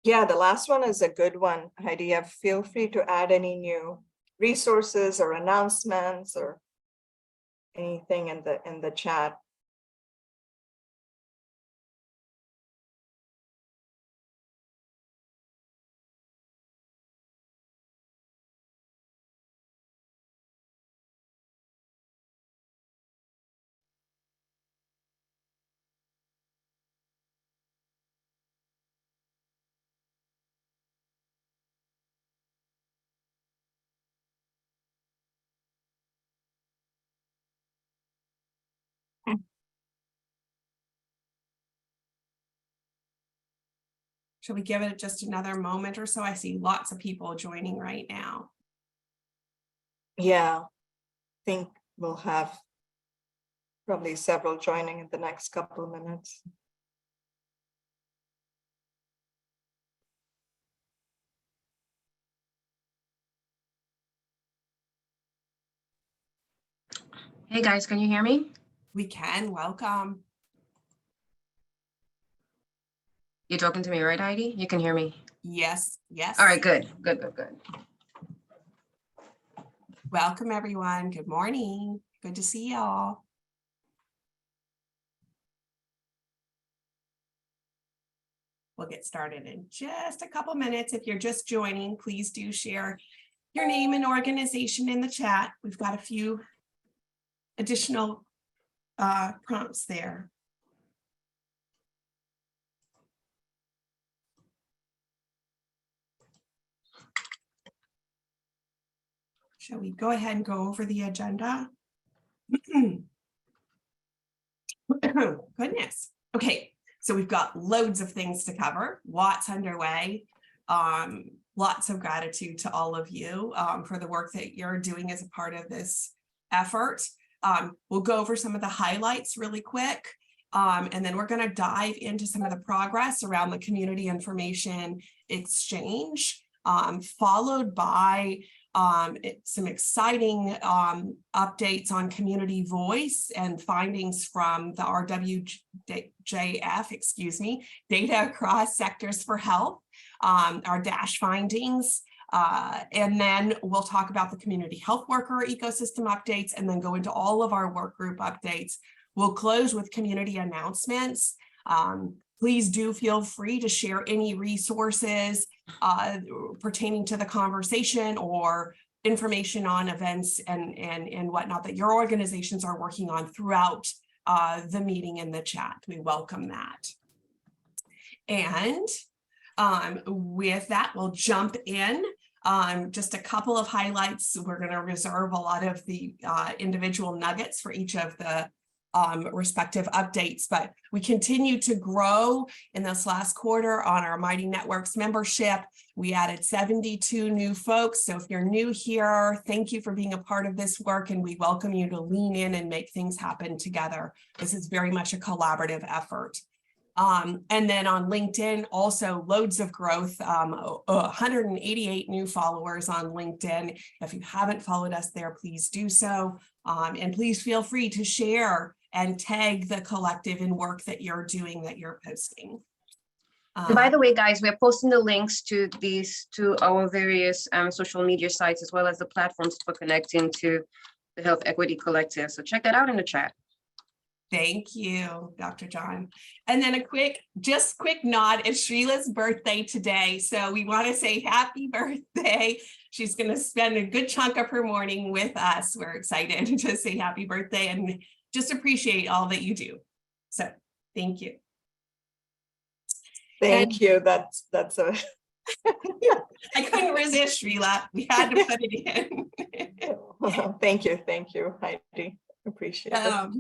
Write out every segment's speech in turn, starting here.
Yeah, the last one is a good one, Heidi. Feel free to add any new resources or announcements or anything in the chat. Should we give it just another moment or so? I see lots of people joining right now. Yeah, I think we'll have probably several joining in the next couple of minutes. Hey guys, can you hear me? We can. Welcome. You're talking to me, right, Heidi? You can hear me? Yes, yes. All right, good. Welcome, everyone. Good morning. Good to see y'all. We'll get started in just a couple minutes. If you're just joining, please do share your name and organization in the chat. We've got a few additional prompts there. Shall we go ahead and go over the agenda? Goodness. Okay, so we've got loads of things to cover, lots underway. Lots of gratitude to all of you for the work that you're doing as a part of this effort. We'll go over some of the highlights really quick, and then we're going to dive into some of the progress around the community information exchange, followed by some exciting updates on community voice and findings from the RWJF, data across sectors for health, our DASH findings, and then we'll talk about the community health worker ecosystem updates and then go into all of our work group updates. We'll close with community announcements. Please do feel free to share any resources pertaining to the conversation or information on events and whatnot that your organizations are working on throughout the meeting in the chat. We welcome that. And with that, we'll jump in. Just a couple of highlights. We're going to reserve a lot of the individual nuggets for each of the respective updates, but we continue to grow in this last quarter on our Mighty Networks membership. We added 72 new folks. So if you're new here, thank you for being a part of this work, and we welcome you to lean in and make things happen together. This is very much a collaborative effort. And then on LinkedIn, also loads of growth, 188 new followers on LinkedIn. If you haven't followed us there, please do so. And please feel free to share and tag the collective in work that you're doing, that you're posting. And by the way, guys, we're posting the links to these to our various social media sites, as well as the platforms for connecting to the Health Equity Collective. So check that out in the chat. Thank you, Dr. John. And then a quick nod. It's Shrila's birthday today. So we want to say happy birthday. She's going to spend a good chunk of her morning with us. We're excited to say happy birthday and just appreciate all that you do. So thank you. Thank you. That's a I couldn't resist, Srila. We had to put it in. Thank you, Heidi. Appreciate it.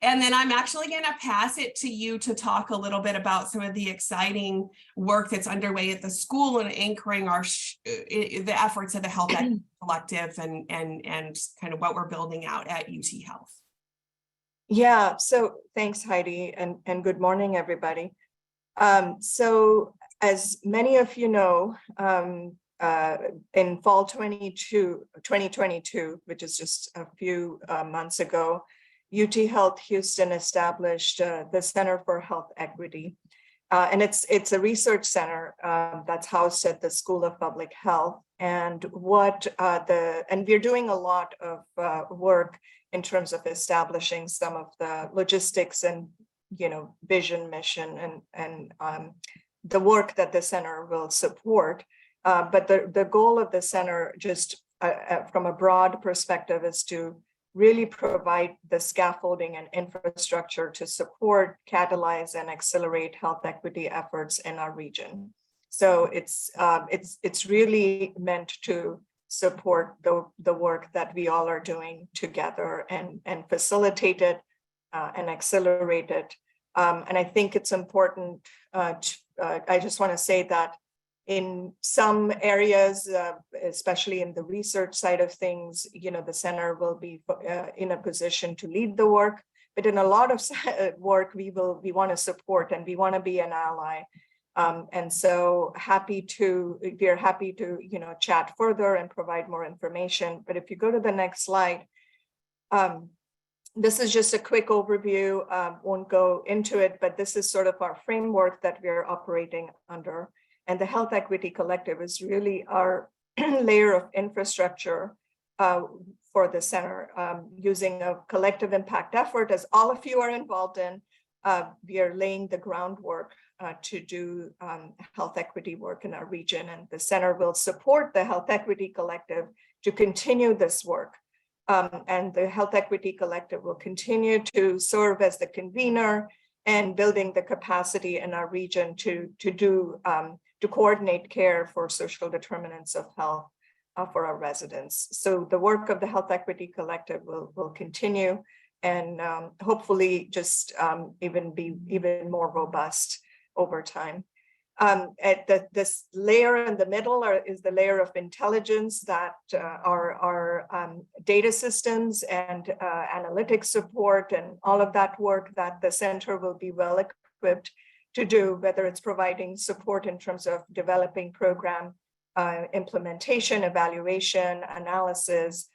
And then I'm actually going to pass it to you to talk a little bit about some of the exciting work that's underway at the school and anchoring our the efforts of the Health Equity Collective and kind of what we're building out at UT Health. Yeah, so thanks, Heidi, and good morning, everybody. So as many of you know, in fall 2022, which is just a few months ago, UT Health Houston established the Center for Health Equity. And it's a research center that's housed at the School of Public Health. And we're doing a lot of work in terms of establishing some of the logistics and vision, mission, and the work that the center will support. But the goal of the center, just from a broad perspective, is to really provide the scaffolding and infrastructure to support, catalyze, and accelerate health equity efforts in our region. So it's really meant to support the work that we all are doing together and facilitate it and accelerate it. And I think it's important. I just want to say that in some areas, especially in the research side of things, the center will be in a position to lead the work. But in a lot of work, we want to support and we want to be an ally. And so we're happy to chat further and provide more information. But if you go to the next slide, this is just a quick overview. Won't go into it, but this is sort of our framework that we're operating under. And the Health Equity Collective is really our layer of infrastructure for the center, using a collective impact effort, as all of you are involved in. We are laying the groundwork to do health equity work in our region, and the center will support the Health Equity Collective to continue this work. And the Health Equity Collective will continue to serve as the convener and building the capacity in our region to coordinate care for social determinants of health for our residents. So the work of the Health Equity Collective will continue and hopefully just even be even more robust over time. This layer in the middle is the layer of intelligence that our data systems and analytics support and all of that work that the center will be well equipped to do, whether it's providing support in terms of developing program implementation, evaluation, analysis,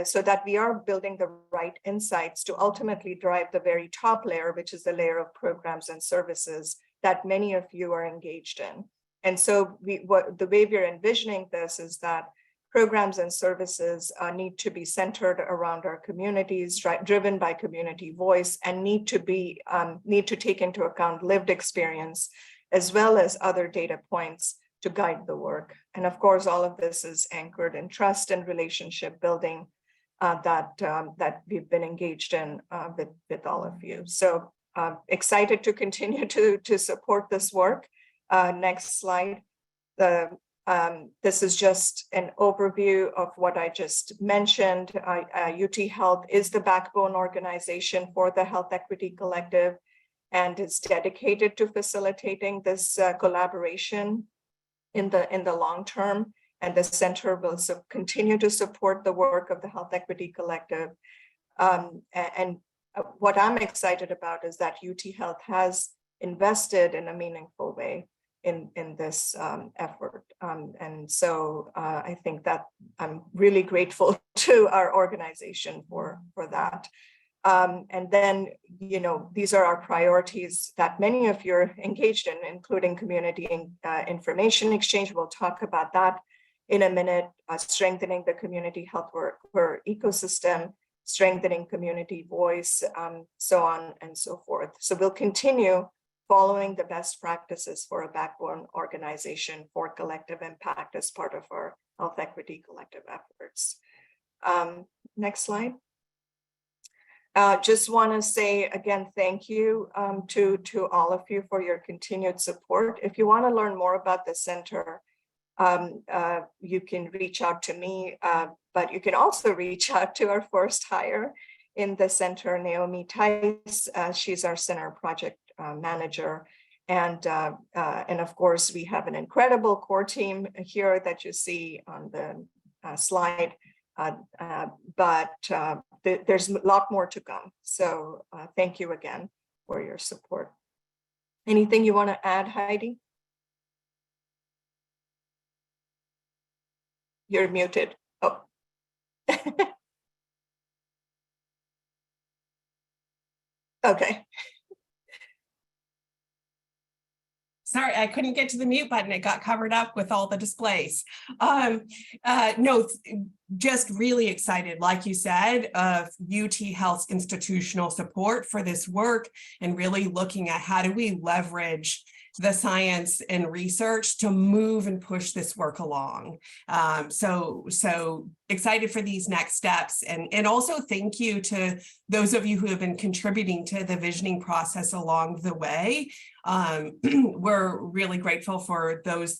so that we are building the right insights to ultimately drive the very top layer, which is the layer of programs and services that many of you are engaged in. And so the way we're envisioning this is that programs and services need to be centered around our communities, driven by community voice, and need to take into account lived experience as well as other data points to guide the work. And of course, all of this is anchored in trust and relationship building that we've been engaged in with all of you. So excited to continue to support this work. Next slide. This is just an overview of what I just mentioned. UT Health is the backbone organization for the Health Equity Collective, and it's dedicated to facilitating this collaboration in the long term. And the center will continue to support the work of the Health Equity Collective. And what I'm excited about is that UT Health has invested in a meaningful way in this effort. And so I think that I'm really grateful to our organization for that. And then, these are our priorities that many of you are engaged in, including community information exchange. We'll talk about that in a minute, strengthening the community health worker ecosystem, strengthening community voice, so on and so forth. So we'll continue following the best practices for a backbone organization for collective impact as part of our Health Equity Collective efforts. Next slide. Just want to say again, thank you to all of you for your continued support. If you want to learn more about the center, you can reach out to me, but you can also reach out to our first hire in the center, Naomi Tice. She's our center project manager. And of course, we have an incredible core team here that you see on the slide, but there's a lot more to come. So thank you again for your support. Anything you want to add, Heidi? You're muted. Oh. Okay. Sorry, I couldn't get to the mute button. It got covered up with all the displays. No, just really excited, like you said, of UT Health's institutional support for this work and really looking at how do we leverage the science and research to move and push this work along. So excited for these next steps. And also thank you to those of you who have been contributing to the visioning process along the way. We're really grateful for those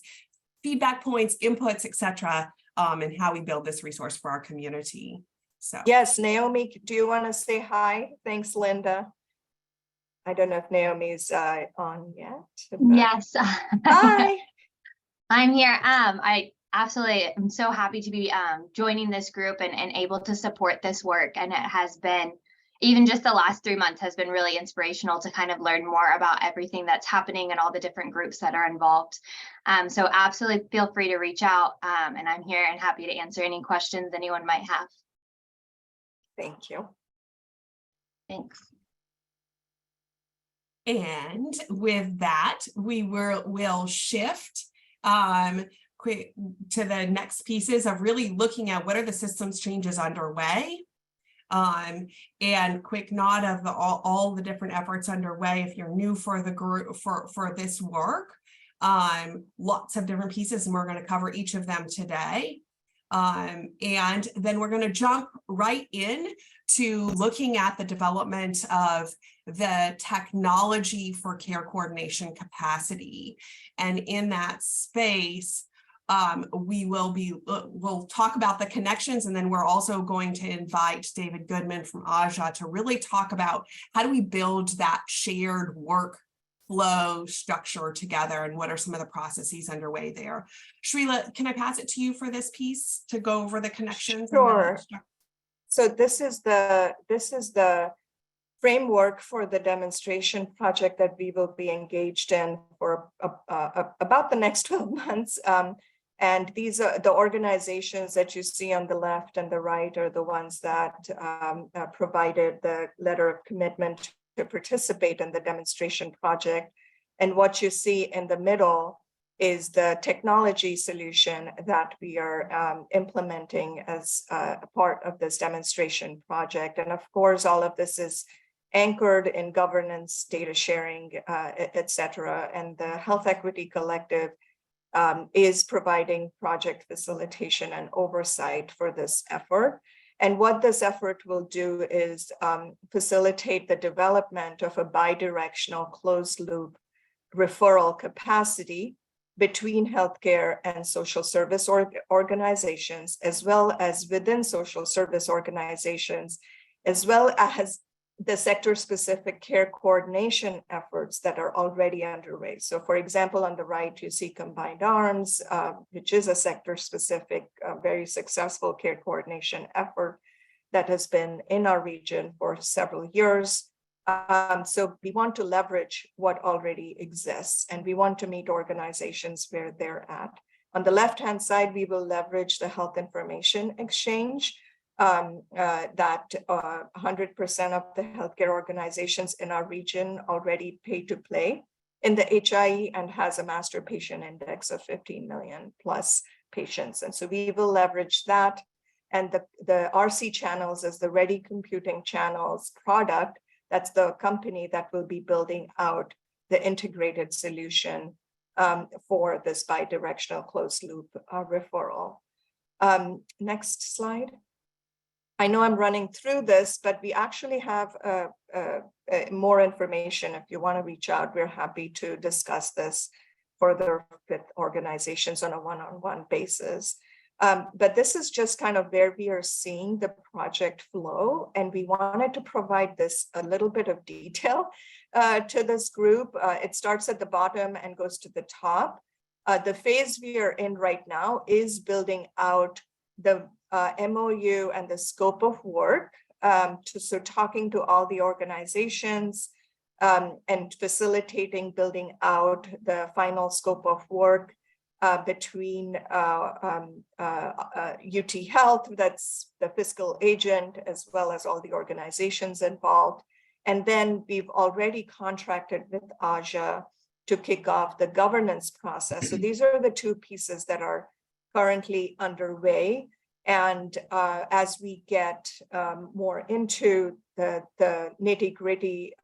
feedback points, inputs, etc., and how we build this resource for our community. So yes, Naomi, do you want to say hi? Thanks, Linda. I don't know if Naomi's on yet. But... Yes. Hi. I'm here. I absolutely am so happy to be joining this group and able to support this work. And it has been, even just the last 3 months has been really inspirational to kind of learn more about everything that's happening and all the different groups that are involved. So absolutely feel free to reach out, and I'm here and happy to answer any questions anyone might have. Thank you. Thanks. and with that, we will shift quick to the next pieces of really looking at what are the systems changes underway. And quick nod of all the different efforts underway. If you're new for the group for this work, lots of different pieces, and we're going to cover each of them today. And then we're going to jump right in to looking at the development of the technology for care coordination capacity. And in that space, we'll talk about the connections, and then we're also going to invite David Goodman from Aja to really talk about how do we build that shared work flow structure together, and what are some of the processes underway there. Shrila, can I pass it to you for this piece to go over the connections? Sure. So this is the framework for the demonstration project that we will be engaged in for about the next 12 months. And these are the organizations that you see on the left and the right are the ones that provided the letter of commitment to participate in the demonstration project. And what you see in the middle is the technology solution that we are implementing as a part of this demonstration project. And of course, all of this is anchored in governance, data sharing, et cetera. And the Health Equity Collective is providing project facilitation and oversight for this effort. And what this effort will do is facilitate the development of a bidirectional closed loop referral capacity between healthcare and social service organizations, as well as within social service organizations, as well as the sector-specific care coordination efforts that are already underway. So for example, on the right, you see Combined Arms, which is a sector-specific, very successful care coordination effort that has been in our region for several years. So we want to leverage what already exists, and we want to meet organizations where they're at. On the left-hand side, we will leverage the health information exchange that 100% of the healthcare organizations in our region already pay to play in the HIE and has a master patient index of 15 million plus patients. And so we will leverage that. And the RC channels is the Ready Computing Channels product. That's the company that will be building out the integrated solution for this bidirectional closed loop referral. Next slide. I know I'm running through this, but we actually have more information. If you want to reach out, we're happy to discuss this further with organizations on a one-on-one basis. But this is just kind of where we are seeing the project flow, and we wanted to provide this a little bit of detail to this group. It starts at the bottom and goes to the top. The phase we are in right now is building out the MOU and the scope of work. So talking to all the organizations and facilitating building out the final scope of work between UT Health, that's the fiscal agent, as well as all the organizations involved. And then we've already contracted with AJA to kick off the governance process. So these are the two pieces that are currently underway. And as we get more into the nitty-gritty,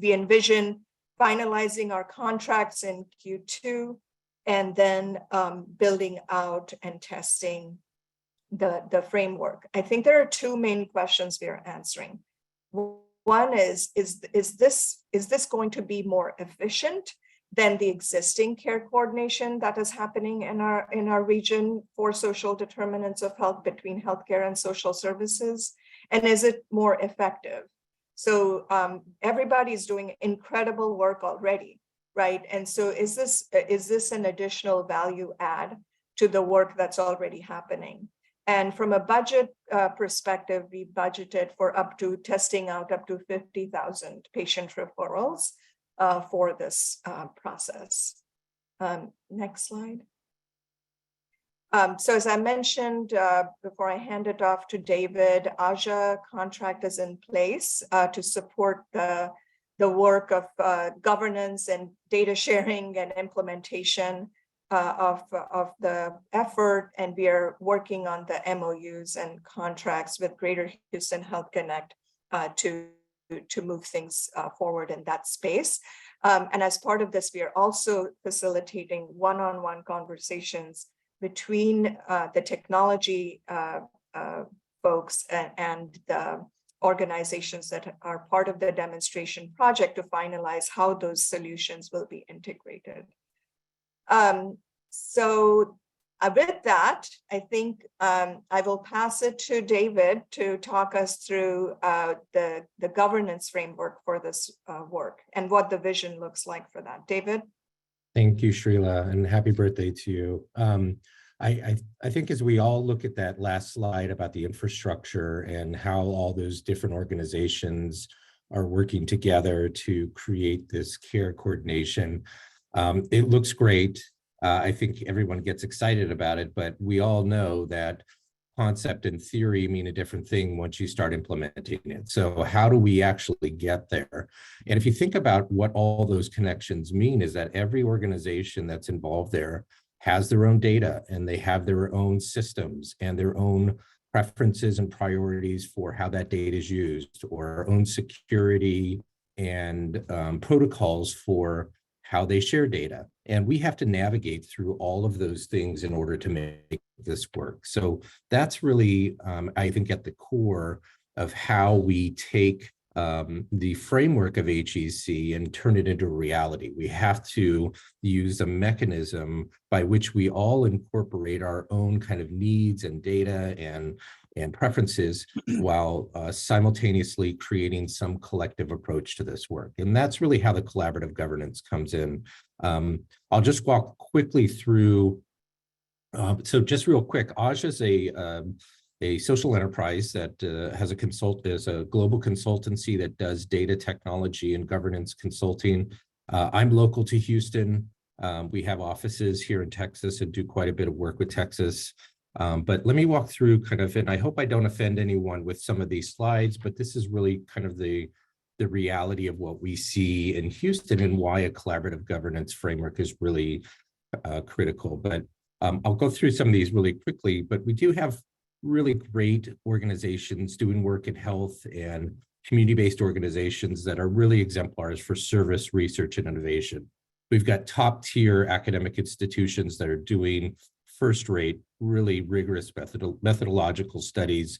we envision finalizing our contracts in Q2, and then building out and testing the framework. I think there are two main questions we are answering. One is this going to be more efficient than the existing care coordination that is happening in our region for social determinants of health between healthcare and social services? And is it more effective? So everybody's doing incredible work already, right? And so is this an additional value add to the work that's already happening? And from a budget perspective, we budgeted for testing out up to 50,000 patient referrals for this process. Next slide. So as I mentioned, before I hand it off to David, AJA contract is in place to support the work of governance and data sharing and implementation of the effort. And we are working on the MOUs and contracts with Greater Houston Health Connect to move things forward in that space. And as part of this, we are also facilitating one-on-one conversations between the technology folks and the organizations that are part of the demonstration project to finalize how those solutions will be integrated. So with that, I think I will pass it to David to talk us through the governance framework for this work and what the vision looks like for that. David? Thank you, Srila, and happy birthday to you. I think as we all look at that last slide about the infrastructure and how all those different organizations are working together to create this care coordination, it looks great. I think everyone gets excited about it, but we all know that concept and theory mean a different thing once you start implementing it. So how do we actually get there? And if you think about what all those connections mean, is that every organization that's involved there has their own data, and they have their own systems and their own preferences and priorities for how that data is used, or own security and protocols for how they share data. And we have to navigate through all of those things in order to make this work. So that's really, I think, at the core of how we take the framework of HEC and turn it into reality. We have to use a mechanism by which we all incorporate our own kind of needs and data and preferences while simultaneously creating some collective approach to this work. And that's really how the collaborative governance comes in. I'll just walk quickly through. So just real quick, AJA is a social enterprise that has a global consultancy that does data technology and governance consulting. I'm local to Houston. We have offices here in Texas and do quite a bit of work with Texas. But let me walk through kind of, and I hope I don't offend anyone with some of these slides, but this is really kind of the reality of what we see in Houston and why a collaborative governance framework is really critical. But I'll go through some of these really quickly, but we do have really great organizations doing work in health and community-based organizations that are really exemplars for service, research, and innovation. We've got top-tier academic institutions that are doing first-rate, really rigorous methodological studies.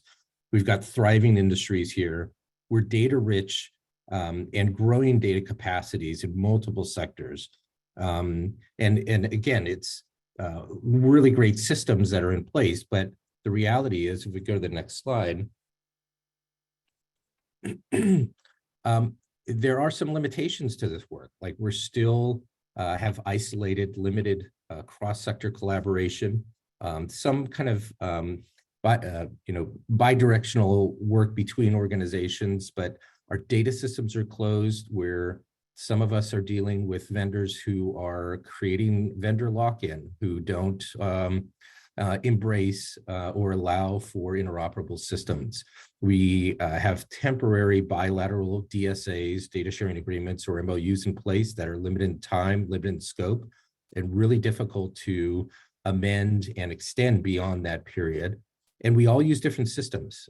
We've got thriving industries here. We're data-rich and growing data capacities in multiple sectors. And again, really great systems that are in place, but the reality is, if we go to the next slide, there are some limitations to this work. Like we're still have isolated, limited cross-sector collaboration, some kind of bidirectional work between organizations, but our data systems are closed, where some of us are dealing with vendors who are creating vendor lock-in, who don't embrace or allow for interoperable systems. We have temporary bilateral DSAs, data sharing agreements, or MOUs in place that are limited in time, limited in scope, and really difficult to amend and extend beyond that period. And we all use different systems.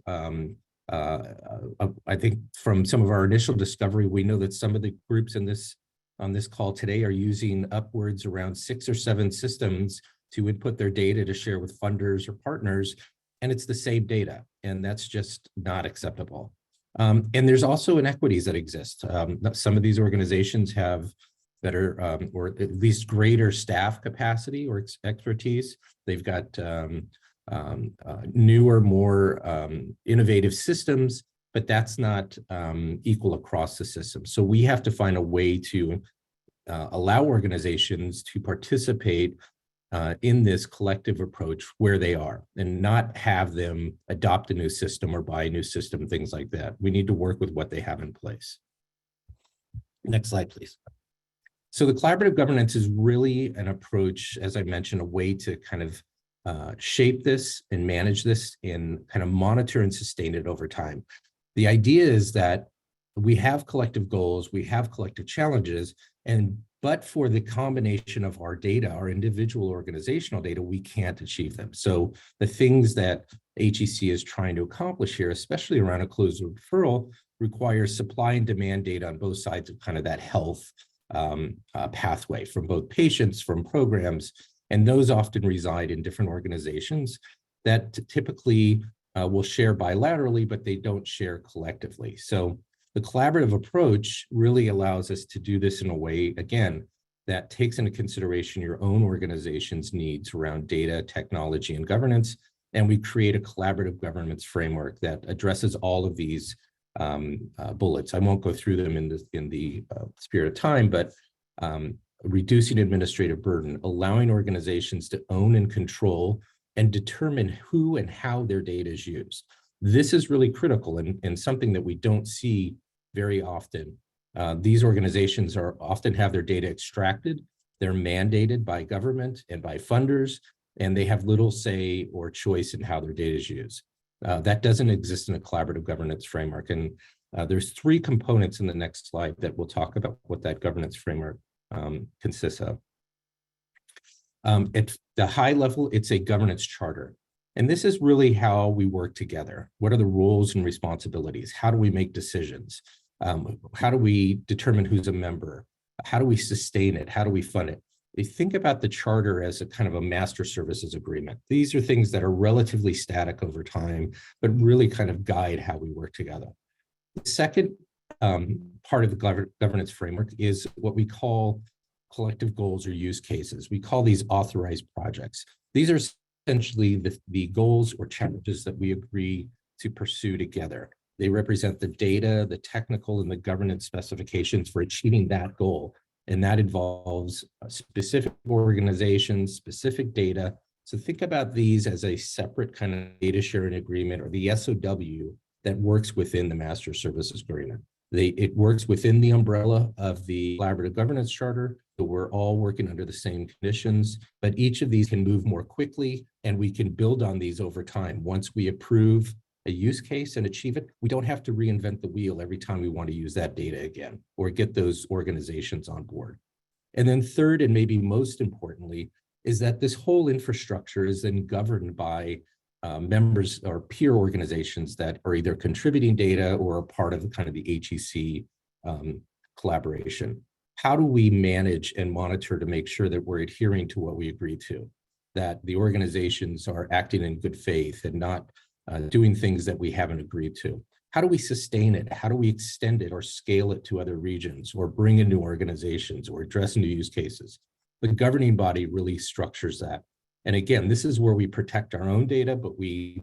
I think from some of our initial discovery, we know that some of the groups on this call today are using upwards around 6 or 7 systems to input their data to share with funders or partners, and it's the same data, and that's just not acceptable. And there's also inequities that exist. Some of these organizations have better or at least greater staff capacity or expertise. They've got newer, more innovative systems, but that's not equal across the system. So we have to find a way to allow organizations to participate in this collective approach where they are, and not have them adopt a new system or buy a new system, things like that. We need to work with what they have in place. Next slide, please. So the collaborative governance is really an approach, as I mentioned, a way to kind of shape this and manage this and kind of monitor and sustain it over time. The idea is that we have collective goals, we have collective challenges, but for the combination of our data, our individual organizational data, we can't achieve them. So the things that HEC is trying to accomplish here, especially around a closed loop referral, requires supply and demand data on both sides of kind of that health pathway, from both patients, from programs, and those often reside in different organizations that typically will share bilaterally, but they don't share collectively. So the collaborative approach really allows us to do this in a way, again, that takes into consideration your own organization's needs around data, technology, and governance. And we create a collaborative governance framework that addresses all of these bullets. I won't go through them in the spirit of time, but reducing administrative burden, allowing organizations to own and control and determine who and how their data is used. This is really critical and something that we don't see very often. These organizations often have their data extracted, they're mandated by government and by funders, and they have little say or choice in how their data is used. That doesn't exist in a collaborative governance framework. And there's 3 components in the next slide that we'll talk about what that governance framework consists of. At the high level, it's a governance charter. And this is really how we work together. What are the roles and responsibilities? How do we make decisions? How do we determine who's a member? How do we sustain it? How do we fund it? You think about the charter as a kind of a master services agreement. These are things that are relatively static over time, but really kind of guide how we work together. The second part of the governance framework is what we call collective goals or use cases. We call these authorized projects. These are essentially the goals or challenges that we agree to pursue together. They represent the data, the technical, and the governance specifications for achieving that goal. And that involves specific organizations, specific data. So think about these as a separate kind of data sharing agreement, or the SOW that works within the master services agreement. It works within the umbrella of the collaborative governance charter. So we're all working under the same conditions, but each of these can move more quickly, and we can build on these over time. Once we approve a use case and achieve it, we don't have to reinvent the wheel every time we want to use that data again or get those organizations on board. And then third, and maybe most importantly, is that this whole infrastructure is then governed by members or peer organizations that are either contributing data or are part of kind of the HEC collaboration. How do we manage and monitor to make sure that we're adhering to what we agree to, that the organizations are acting in good faith and not doing things that we haven't agreed to? How do we sustain it? How do we extend it or scale it to other regions or bring in new organizations or address new use cases? The governing body really structures that. And again, this is where we protect our own data, but we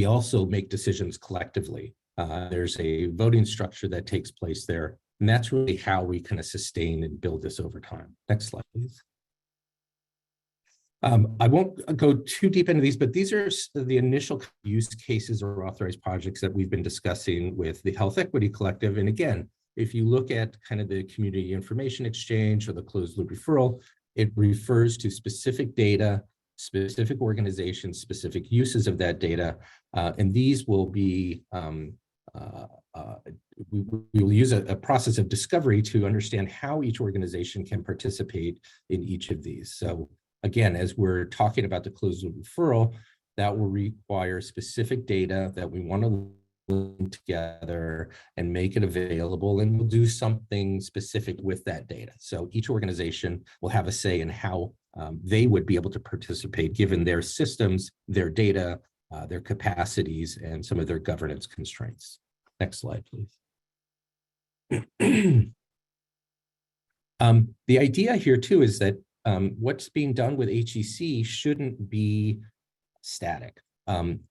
also make decisions collectively. There's a voting structure that takes place there, and that's really how we kind of sustain and build this over time. Next slide, please. I won't go too deep into these, but these are the initial use cases or authorized projects that we've been discussing with the Health Equity Collective. And again, if you look at kind of the community information exchange or the closed loop referral, it refers to specific data, specific organizations, specific uses of that data. And these will be, we will use a process of discovery to understand how each organization can participate in each of these. So again, as we're talking about the closed loop referral, that will require specific data that we want to link together and make it available, and we'll do something specific with that data. So each organization will have a say in how they would be able to participate given their systems, their data, their capacities, and some of their governance constraints. Next slide, please. The idea here too is that what's being done with HEC shouldn't be static.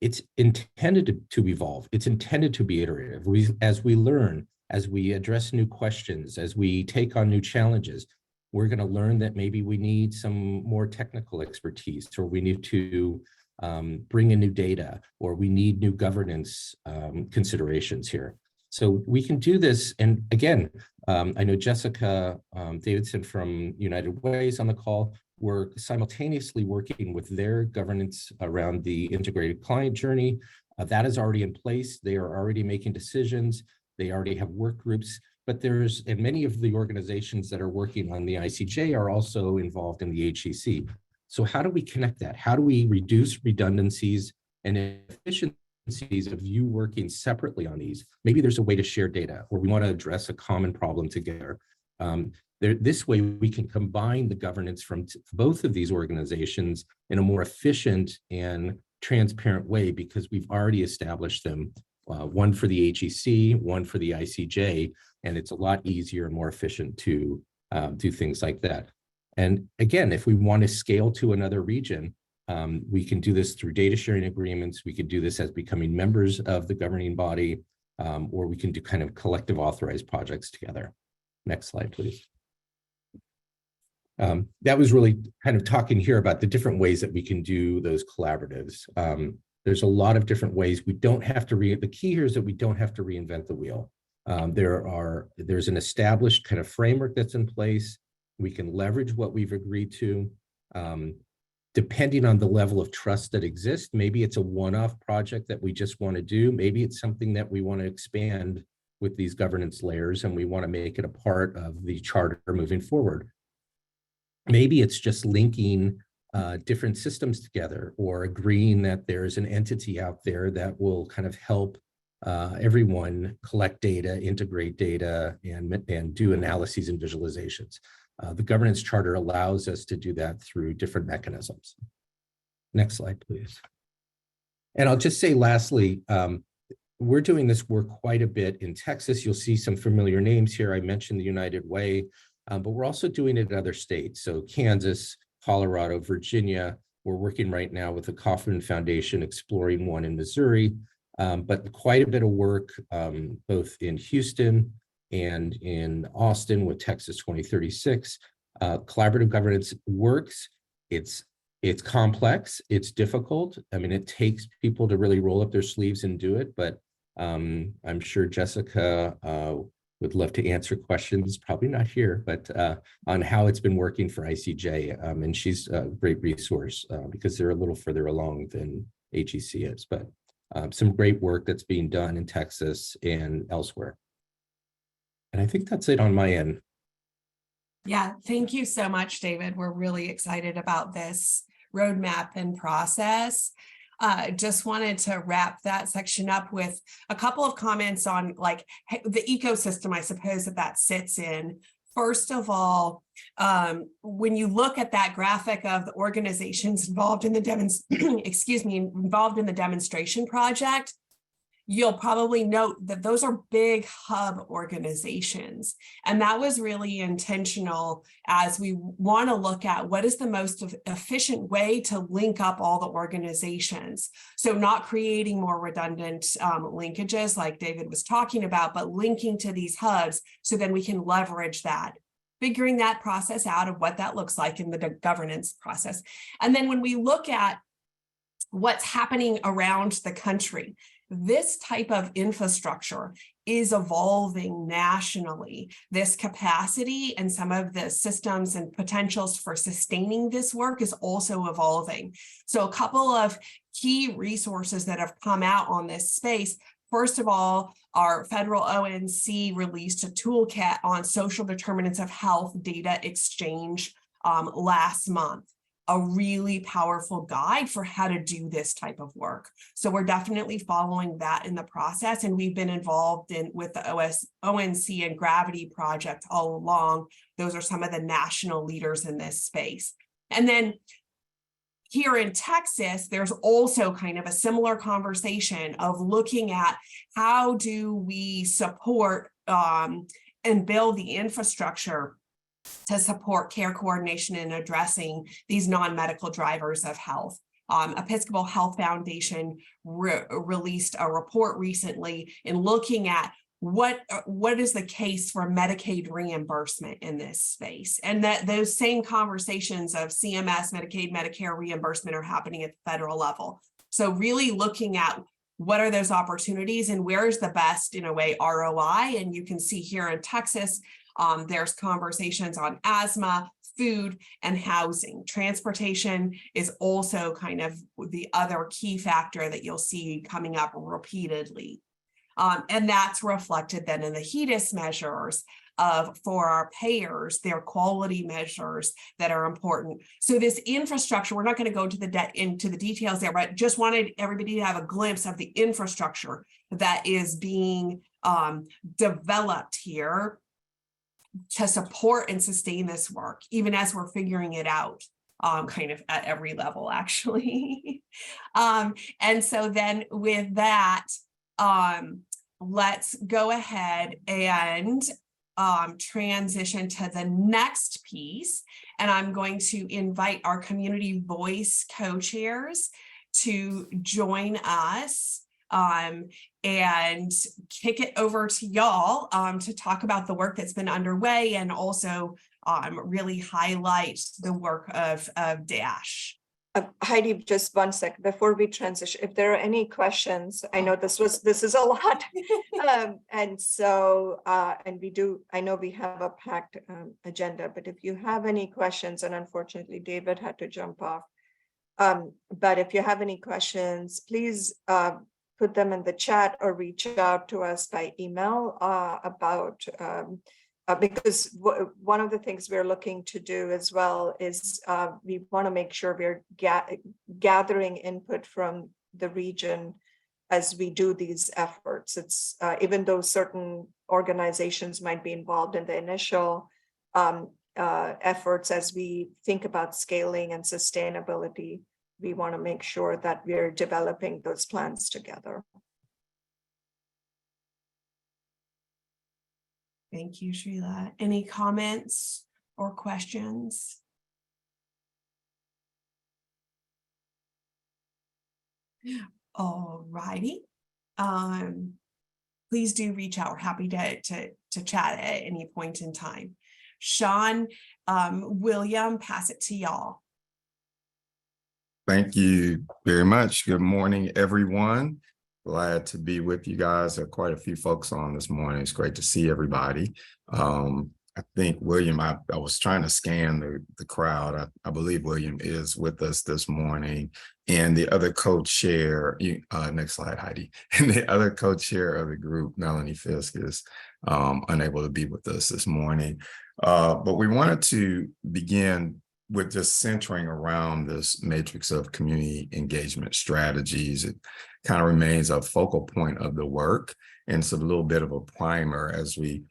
It's intended to evolve. It's intended to be iterative. As we learn, as we address new questions, as we take on new challenges, we're going to learn that maybe we need some more technical expertise, or we need to bring in new data, or we need new governance considerations here. So we can do this. And again, I know Jessica Davidson from United Way is on the call. We're simultaneously working with their governance around the integrated client journey. That is already in place. They are already making decisions. They already have work groups, but and many of the organizations that are working on the ICJ are also involved in the HEC. So how do we connect that? How do we reduce redundancies and efficiencies of you working separately on these? Maybe there's a way to share data, or we want to address a common problem together. This way we can combine the governance from both of these organizations in a more efficient and transparent way, because we've already established them, one for the HEC, one for the ICJ, and it's a lot easier and more efficient to do things like that. And again, if we want to scale to another region, we can do this through data sharing agreements. We could do this as becoming members of the governing body, or we can do kind of collective authorized projects together. Next slide, please. That was really kind of talking here about the different ways that we can do those collaboratives. There's a lot of different ways. We don't have to the key here is that we don't have to reinvent the wheel. There's an established kind of framework that's in place. We can leverage what we've agreed to. Depending on the level of trust that exists, maybe it's a one-off project that we just want to do. Maybe it's something that we want to expand with these governance layers, and we want to make it a part of the charter moving forward. Maybe it's just linking different systems together, or agreeing that there's an entity out there that will kind of help everyone collect data, integrate data, and do analyses and visualizations. The governance charter allows us to do that through different mechanisms. Next slide, please. And I'll just say lastly, we're doing this work quite a bit in Texas. You'll see some familiar names here. I mentioned the United Way, but we're also doing it in other states. So Kansas, Colorado, Virginia. We're working right now with the Kauffman Foundation, exploring one in Missouri, but quite a bit of work both in Houston and in Austin with Texas 2036. Collaborative governance works. It's complex, it's difficult. I mean, it takes people to really roll up their sleeves and do it, but I'm sure Jessica would love to answer questions, probably not here, but on how it's been working for ICJ. And she's a great resource because they're a little further along than HEC is, but some great work that's being done in Texas and elsewhere. And I think that's it on my end. Yeah, thank you so much, David. We're really excited about this roadmap and process. Just wanted to wrap that section up with a couple of comments on like the ecosystem, I suppose, that sits in. First of all, when you look at that graphic of the organizations involved in the involved in the demonstration project, you'll probably note that those are big hub organizations. And that was really intentional as we want to look at what is the most efficient way to link up all the organizations. So not creating more redundant linkages like David was talking about, but linking to these hubs so then we can leverage that. Figuring that process out of what that looks like in the governance process. And then when we look at what's happening around the country, this type of infrastructure is evolving nationally. This capacity and some of the systems and potentials for sustaining this work is also evolving. So a couple of key resources that have come out on this space. First of all, our federal ONC released a toolkit on social determinants of health data exchange last month. A really powerful guide for how to do this type of work. So we're definitely following that in the process, and we've been involved with the ONC and Gravity project all along. Those are some of the national leaders in this space. And then here in Texas, there's also kind of a similar conversation of looking at how do we support and build the infrastructure to support care coordination in addressing these non-medical drivers of health. Episcopal Health Foundation released a report recently in looking at what is the case for Medicaid reimbursement in this space, and that those same conversations of CMS, Medicaid, Medicare reimbursement are happening at the federal level. So really looking at what are those opportunities and where is the best, in a way, ROI. And you can see here in Texas, there's conversations on asthma, food, and housing. Transportation is also kind of the other key factor that you'll see coming up repeatedly. And that's reflected then in the HEDIS measures for our payers, their quality measures that are important. So this infrastructure, we're not going to go into the details there, but just wanted everybody to have a glimpse of the infrastructure that is being developed here to support and sustain this work, even as we're figuring it out kind of at every level, actually. And so then with that, let's go ahead and transition to the next piece. And I'm going to invite our community voice co-chairs to join us and kick it over to y'all to talk about the work that's been underway and also really highlight the work of DASH. Heidi, just 1 sec before we transition. If there are any questions, I know this is a lot, and so I know we have a packed agenda. But if you have any questions, and unfortunately David had to jump off, but if you have any questions, please put them in the chat or reach out to us by email about. Because one of the things we're looking to do as well is we want to make sure we're gathering input from the region as we do these efforts. It's even though certain organizations might be involved in the initial efforts, as we think about scaling and sustainability, we want to make sure that we're developing those plans together. Thank you, Srila. Any comments or questions? All righty. Please do reach out. We're happy to chat at any point in time. Sean, William, pass it to y'all. Thank you very much. Good morning, everyone. Glad to be with you guys. There are quite a few folks on this morning. It's great to see everybody. I think William, I was trying to scan the crowd. I believe William is with us this morning. And the other co-chair, next slide, Heidi. And the other co-chair of the group, Melanie Fisk, is unable to be with us this morning. But we wanted to begin with just centering around this matrix of community engagement strategies. It kind of remains a focal point of the work. And it's a little bit of a primer as we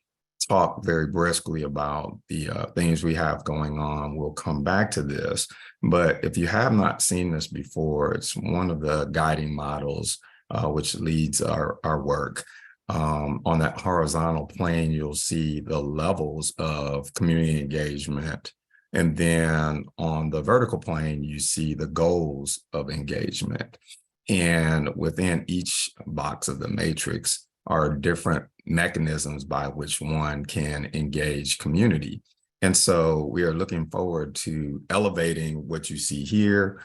talk very briskly about the things we have going on. We'll come back to this. But if you have not seen this before, it's one of the guiding models which leads our work. On that horizontal plane, you'll see the levels of community engagement. And then on the vertical plane, you see the goals of engagement. And within each box of the matrix are different mechanisms by which one can engage community. And so we are looking forward to elevating what you see here,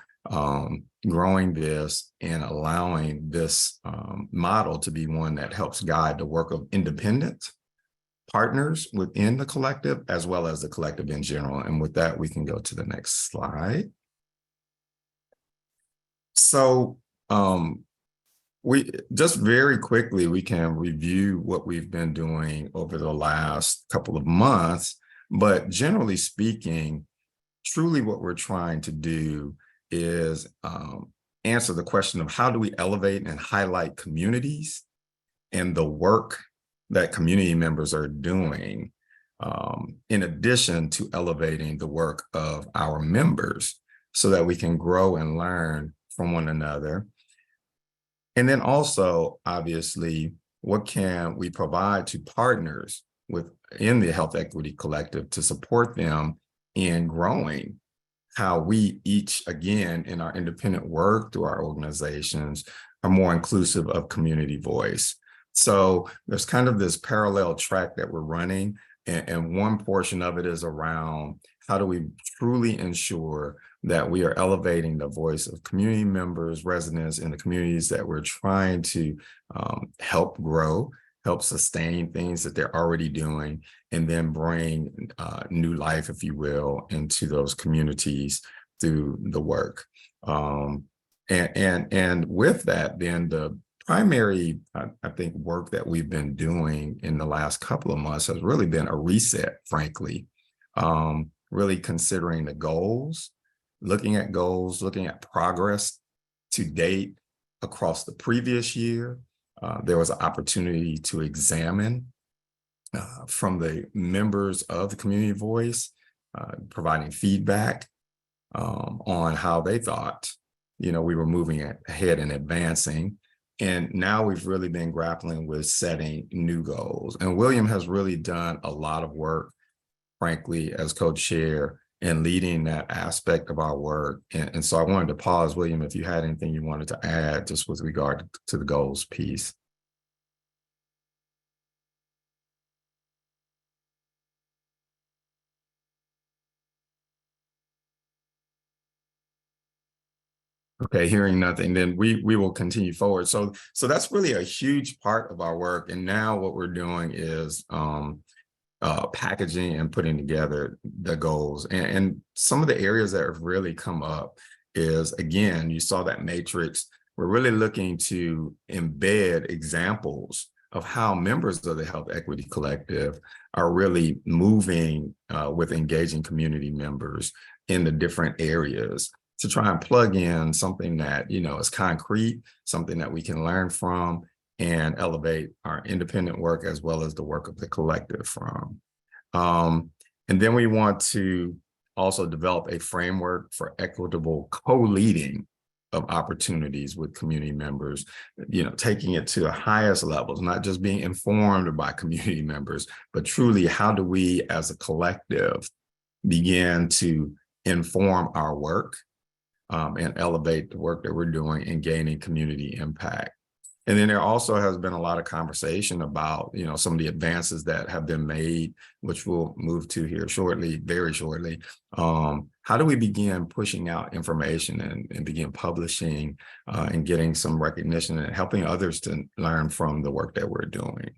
growing this and allowing this model to be one that helps guide the work of independent partners within the collective, as well as the collective in general. And with that, we can go to the next slide. So we just very quickly, we can review what we've been doing over the last couple of months, but generally speaking, truly what we're trying to do is answer the question of how do we elevate and highlight communities and the work that community members are doing, in addition to elevating the work of our members so that we can grow and learn from one another. And then also, obviously, what can we provide to partners within the Health Equity Collective to support them in growing how we each, again, in our independent work through our organizations, are more inclusive of community voice. So there's kind of this parallel track that we're running, and one portion of it is around how do we truly ensure that we are elevating the voice of community members, residents in the communities that we're trying to help grow, help sustain things that they're already doing, and then bring new life, if you will, into those communities through the work. And with that, then the primary, I think, work that we've been doing in the last couple of months has really been a reset, frankly, really considering the goals, looking at progress to date across the previous year. There was an opportunity to examine from the members of the community voice, providing feedback on how they thought, we were moving ahead and advancing. And now we've really been grappling with setting new goals. And William has really done a lot of work, frankly, as co-chair and leading that aspect of our work. And so I wanted to pause, William, if you had anything you wanted to add just with regard to the goals piece. Okay, hearing nothing, then we will continue forward. So that's really a huge part of our work. And now what we're doing is packaging and putting together the goals. And some of the areas that have really come up is, again, you saw that matrix. We're really looking to embed examples of how members of the Health Equity Collective are really moving with engaging community members in the different areas, to try and plug in something that, is concrete, something that we can learn from and elevate our independent work as well as the work of the collective from. And then we want to also develop a framework for equitable co-leading of opportunities with community members, taking it to the highest levels, not just being informed by community members, but truly how do we as a collective begin to inform our work and elevate the work that we're doing and gaining community impact. And then there also has been a lot of conversation about, some of the advances that have been made, which we'll move to here shortly, very shortly. How do we begin pushing out information and begin publishing and getting some recognition and helping others to learn from the work that we're doing?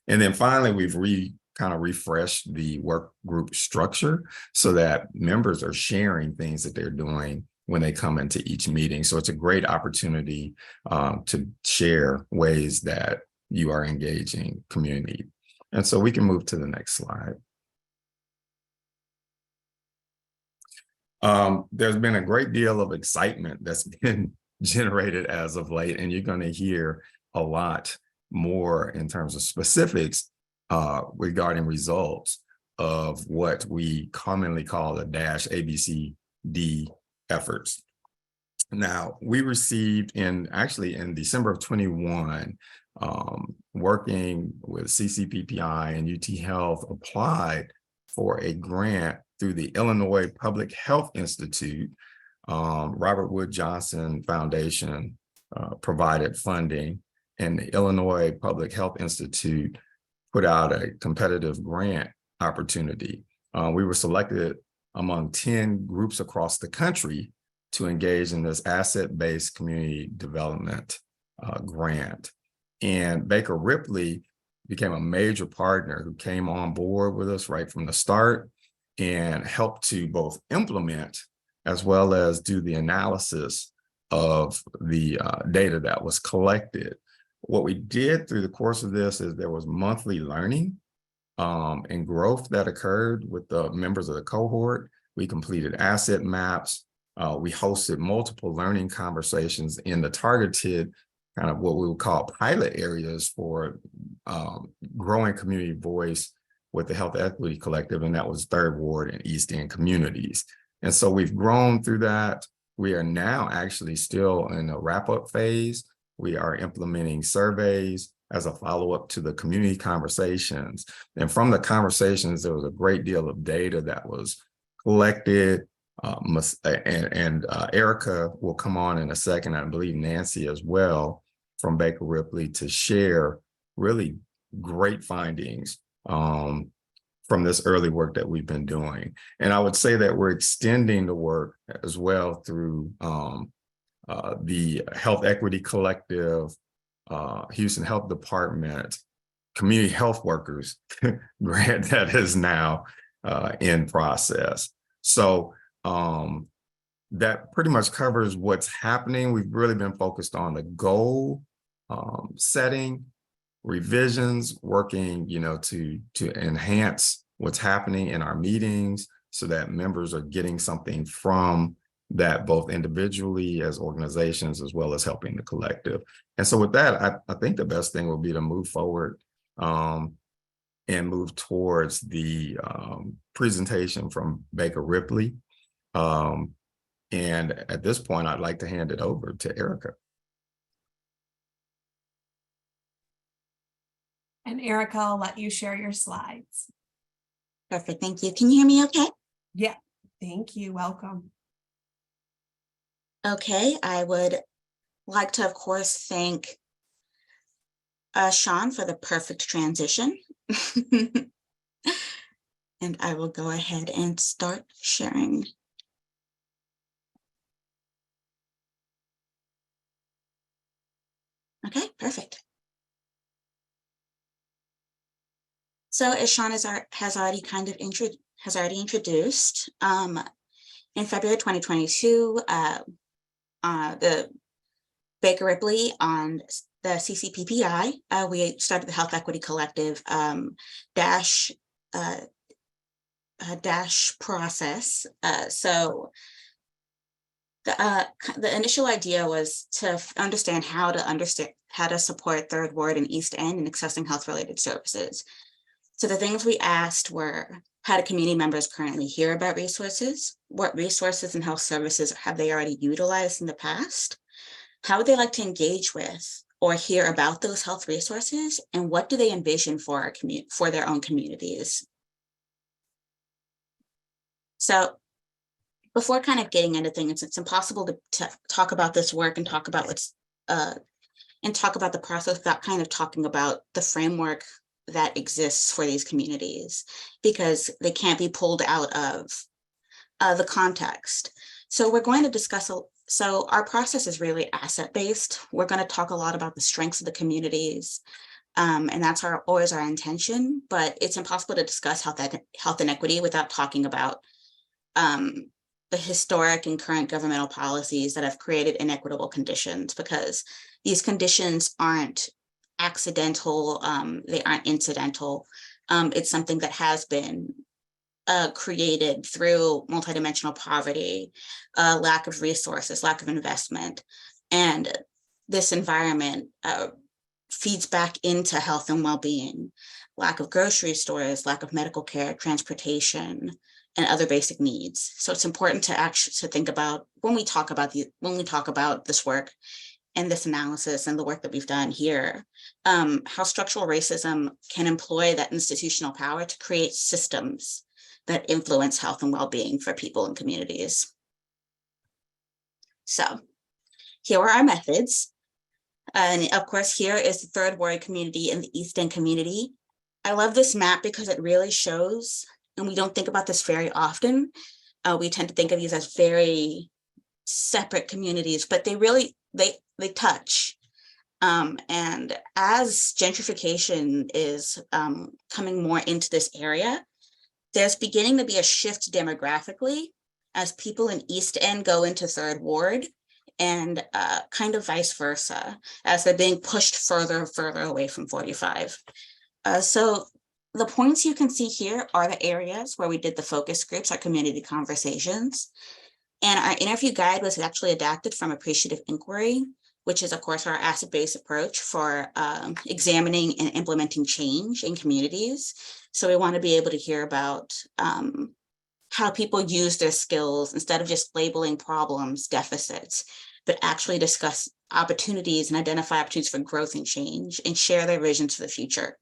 And then finally, we've kind of refreshed the work group structure so that members are sharing things that they're doing when they come into each meeting. So it's a great opportunity to share ways that you are engaging community. And so we can move to the next slide. There's been a great deal of excitement that's been generated as of late, and you're going to hear a lot more in terms of specifics regarding results of what we commonly call the ABCD efforts. Now, we received actually in December of 21, working with CCPPI and UT Health, applied for a grant through the Illinois Public Health Institute. Robert Wood Johnson Foundation provided funding, and the Illinois Public Health Institute put out a competitive grant opportunity. We were selected among 10 groups across the country to engage in this asset-based community development grant. And Baker Ripley became a major partner who came on board with us right from the start and helped to both implement as well as do the analysis of the data that was collected. What we did through the course of this is there was monthly learning and growth that occurred with the members of the cohort. We completed asset maps. We hosted multiple learning conversations in the targeted kind of what we would call pilot areas for growing community voice with the Health Equity Collective, and that was 3rd Ward and East End communities. And so we've grown through that. We are now actually still in a wrap-up phase. We are implementing surveys as a follow-up to the community conversations. And from the conversations, there was a great deal of data that was collected. Erica will come on in a second, I believe Nancy as well, from Baker Ripley, to share really great findings from this early work that we've been doing. And I would say that we're extending the work as well through the Health Equity Collective, Houston Health Department, community health workers grant that is now in process. So that pretty much covers what's happening. We've really been focused on the goal setting, revisions, working, to enhance what's happening in our meetings so that members are getting something from that, both individually as organizations, as well as helping the collective. And so with that, I think the best thing would be to move forward and move towards the presentation from Baker Ripley. And at this point, I'd like to hand it over to Erica. And Erica, I'll let you share your slides. Perfect. Thank you. Can you hear me okay? Yeah, thank you. Welcome. Okay. I would like to, of course, thank Sean for the perfect transition. And I will go ahead and start sharing. Okay, perfect. So as Sean has already kind of introduced, in February 2022, the Baker Ripley on the CCPPI, we started the Health Equity Collective dash process. So the initial idea was to understand how to support 3rd Ward and East End in accessing health-related services. So the things we asked were, how do community members currently hear about resources? What resources and health services have they already utilized in the past? How would they like to engage with or hear about those health resources? And what do they envision for their own communities? So before kind of getting into things, it's impossible to talk about this work and talk about the process without kind of talking about the framework that exists for these communities, because they can't be pulled out of the context. So we're going to discuss, so our process is really asset-based. We're going to talk a lot about the strengths of the communities, and that's always our intention, but it's impossible to discuss health inequity without talking about the historic and current governmental policies that have created inequitable conditions, because these conditions aren't accidental, they aren't incidental. It's something that has been created through multidimensional poverty, lack of resources, lack of investment. And this environment feeds back into health and well-being, lack of grocery stores, lack of medical care, transportation, and other basic needs. So it's important to actually think about when we talk about this work and this analysis and the work that we've done here, how structural racism can employ that institutional power to create systems that influence health and well-being for people and communities. So here are our methods. And of course, here is the Third Ward community and the East End community. I love this map because it really shows, and we don't think about this very often. We tend to think of these as very separate communities, but they really, they touch. And as gentrification is coming more into this area, there's beginning to be a shift demographically as people in East End go into Third Ward, and kind of vice versa, as they're being pushed further and further away from 45. So the points you can see here are the areas where we did the focus groups, our community conversations. And our interview guide was actually adapted from Appreciative Inquiry, which is, of course, our asset-based approach for examining and implementing change in communities. So we want to be able to hear about how people use their skills instead of just labeling problems, deficits, but actually discuss opportunities and identify opportunities for growth and change and share their visions for the future.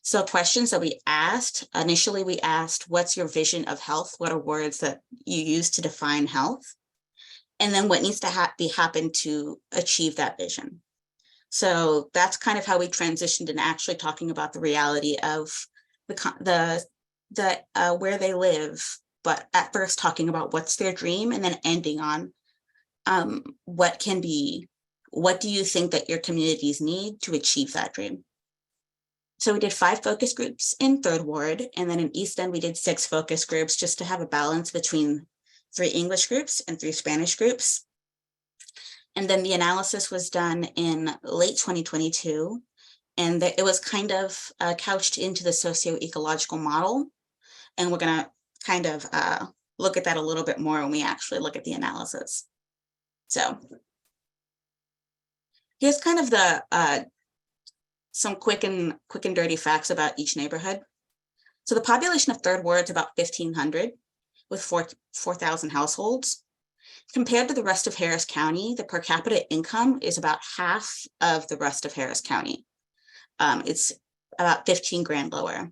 So questions that we asked, initially we asked, what's your vision of health? What are words that you use to define health? And then what needs to happen to achieve that vision? So that's kind of how we transitioned in actually talking about the reality of the where they live, but at first talking about what's their dream and then ending on what do you think that your communities need to achieve that dream? So we did 5 focus groups in Third Ward, and then in East End, we did 6 focus groups just to have a balance between 3 English groups and 3 Spanish groups. And then the analysis was done in late 2022, and it was kind of couched into the socio-ecological model. And we're gonna kind of look at that a little bit more when we actually look at the analysis. So here's kind of the some quick and dirty facts about each neighborhood. So the population of Third Ward is about 1,500 with 4,000 households. Compared to the rest of Harris County, the per capita income is about half of the rest of Harris County. It's about 15 grand lower.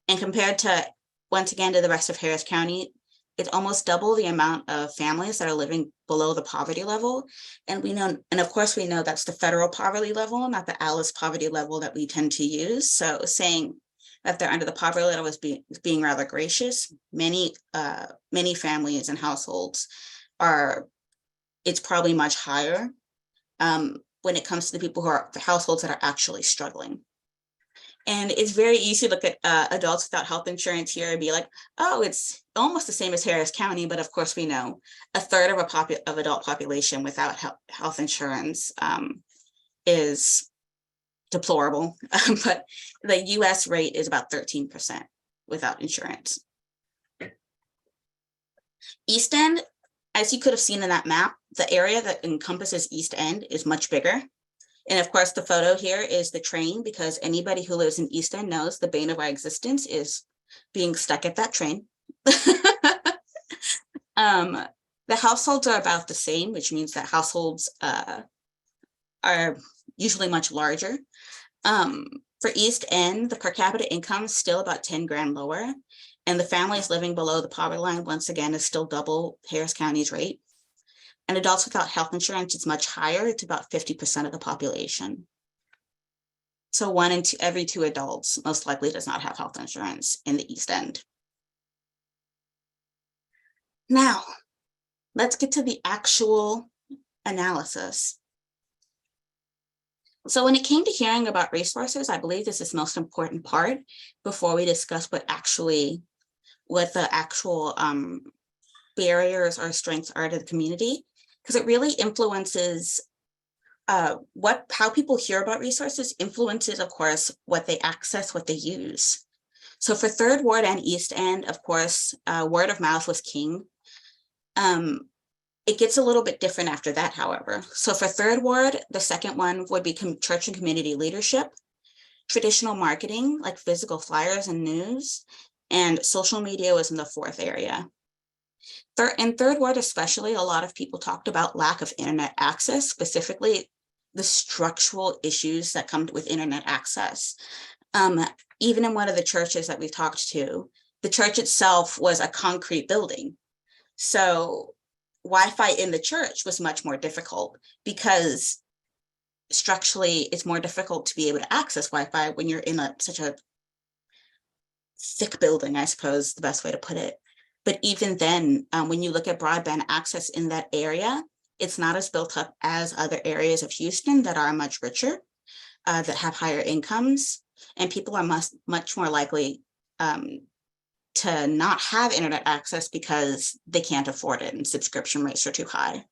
And compared to, once again, to the rest of Harris County, it's almost double the amount of families that are living below the poverty level. And we know, and of course we know that's the federal poverty level, not the Alice poverty level that we tend to use. So saying that they're under the poverty level is being rather gracious. Many families and households it's probably much higher when it comes to the people who are the households that are actually struggling. And it's very easy to look at adults without health insurance here and be like, oh, it's almost the same as Harris County. But of course, we know a third of adult population without health insurance is deplorable. But the US rate is about 13% without insurance. East End, as you could have seen in that map, the area that encompasses East End is much bigger. And of course, the photo here is the train, because anybody who lives in East End knows the bane of our existence is being stuck at that train. The households are about the same, which means that households are usually much larger. For East End, the per capita income is still about 10 grand lower. And the families living below the poverty line, once again, is still double Harris County's rate. And adults without health insurance is much higher. It's about 50% of the population. So 1 in every 2 adults most likely does not have health insurance in the East End. Now, let's get to the actual analysis. So when it came to hearing about resources, I believe this is the most important part before we discuss what the actual barriers or strengths are to the community, because it really influences how people hear about resources influences, of course, what they access, what they use. So for Third Ward and East End, of course, word of mouth was king. It gets a little bit different after that, however. So for Third Ward, the second one would be church and community leadership, traditional marketing like physical flyers and news, and social media was in the fourth area. In third ward especially, a lot of people talked about lack of internet access, specifically the structural issues that come with internet access. Even in one of the churches that we talked to, the church itself was a concrete building. So Wi-Fi in the church was much more difficult because structurally it's more difficult to be able to access Wi-Fi when you're in such a thick building, I suppose the best way to put it. But even then, when you look at broadband access in that area, it's not as built up as other areas of Houston that are much richer, that have higher incomes, and people are much more likely to not have internet access because they can't afford it and subscription rates are too high.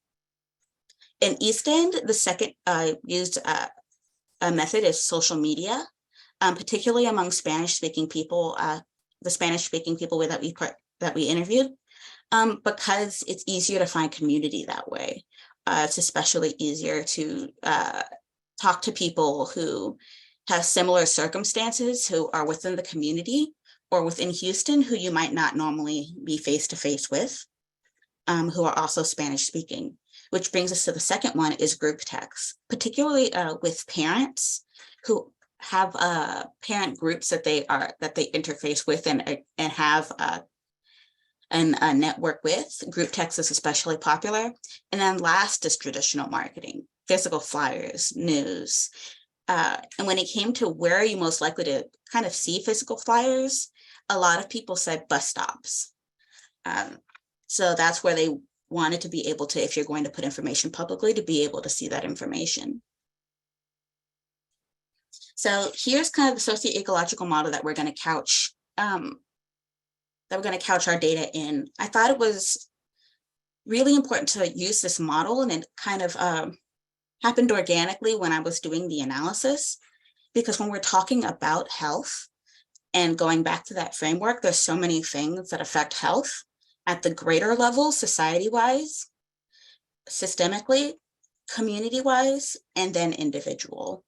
In East End, the second used method is social media, particularly among Spanish-speaking people, the Spanish-speaking people that we interviewed, because it's easier to find community that way. It's especially easier to talk to people who have similar circumstances, who are within the community or within Houston, who you might not normally be face-to-face with, who are also Spanish-speaking. Which brings us to the second one is group text, particularly with parents who have parent groups that they interface with and have a network with. Group text is especially popular. And then last is traditional marketing, physical flyers, news. And when it came to where are you most likely to kind of see physical flyers, a lot of people said bus stops. So that's where they wanted to be able to, if you're going to put information publicly, to be able to see that information. So here's kind of the socio-ecological model that we're going to couch our data in. I thought it was really important to use this model, and it kind of happened organically when I was doing the analysis, because when we're talking about health and going back to that framework, there's so many things that affect health at the greater level, society-wise, systemically, community-wise, and then individual.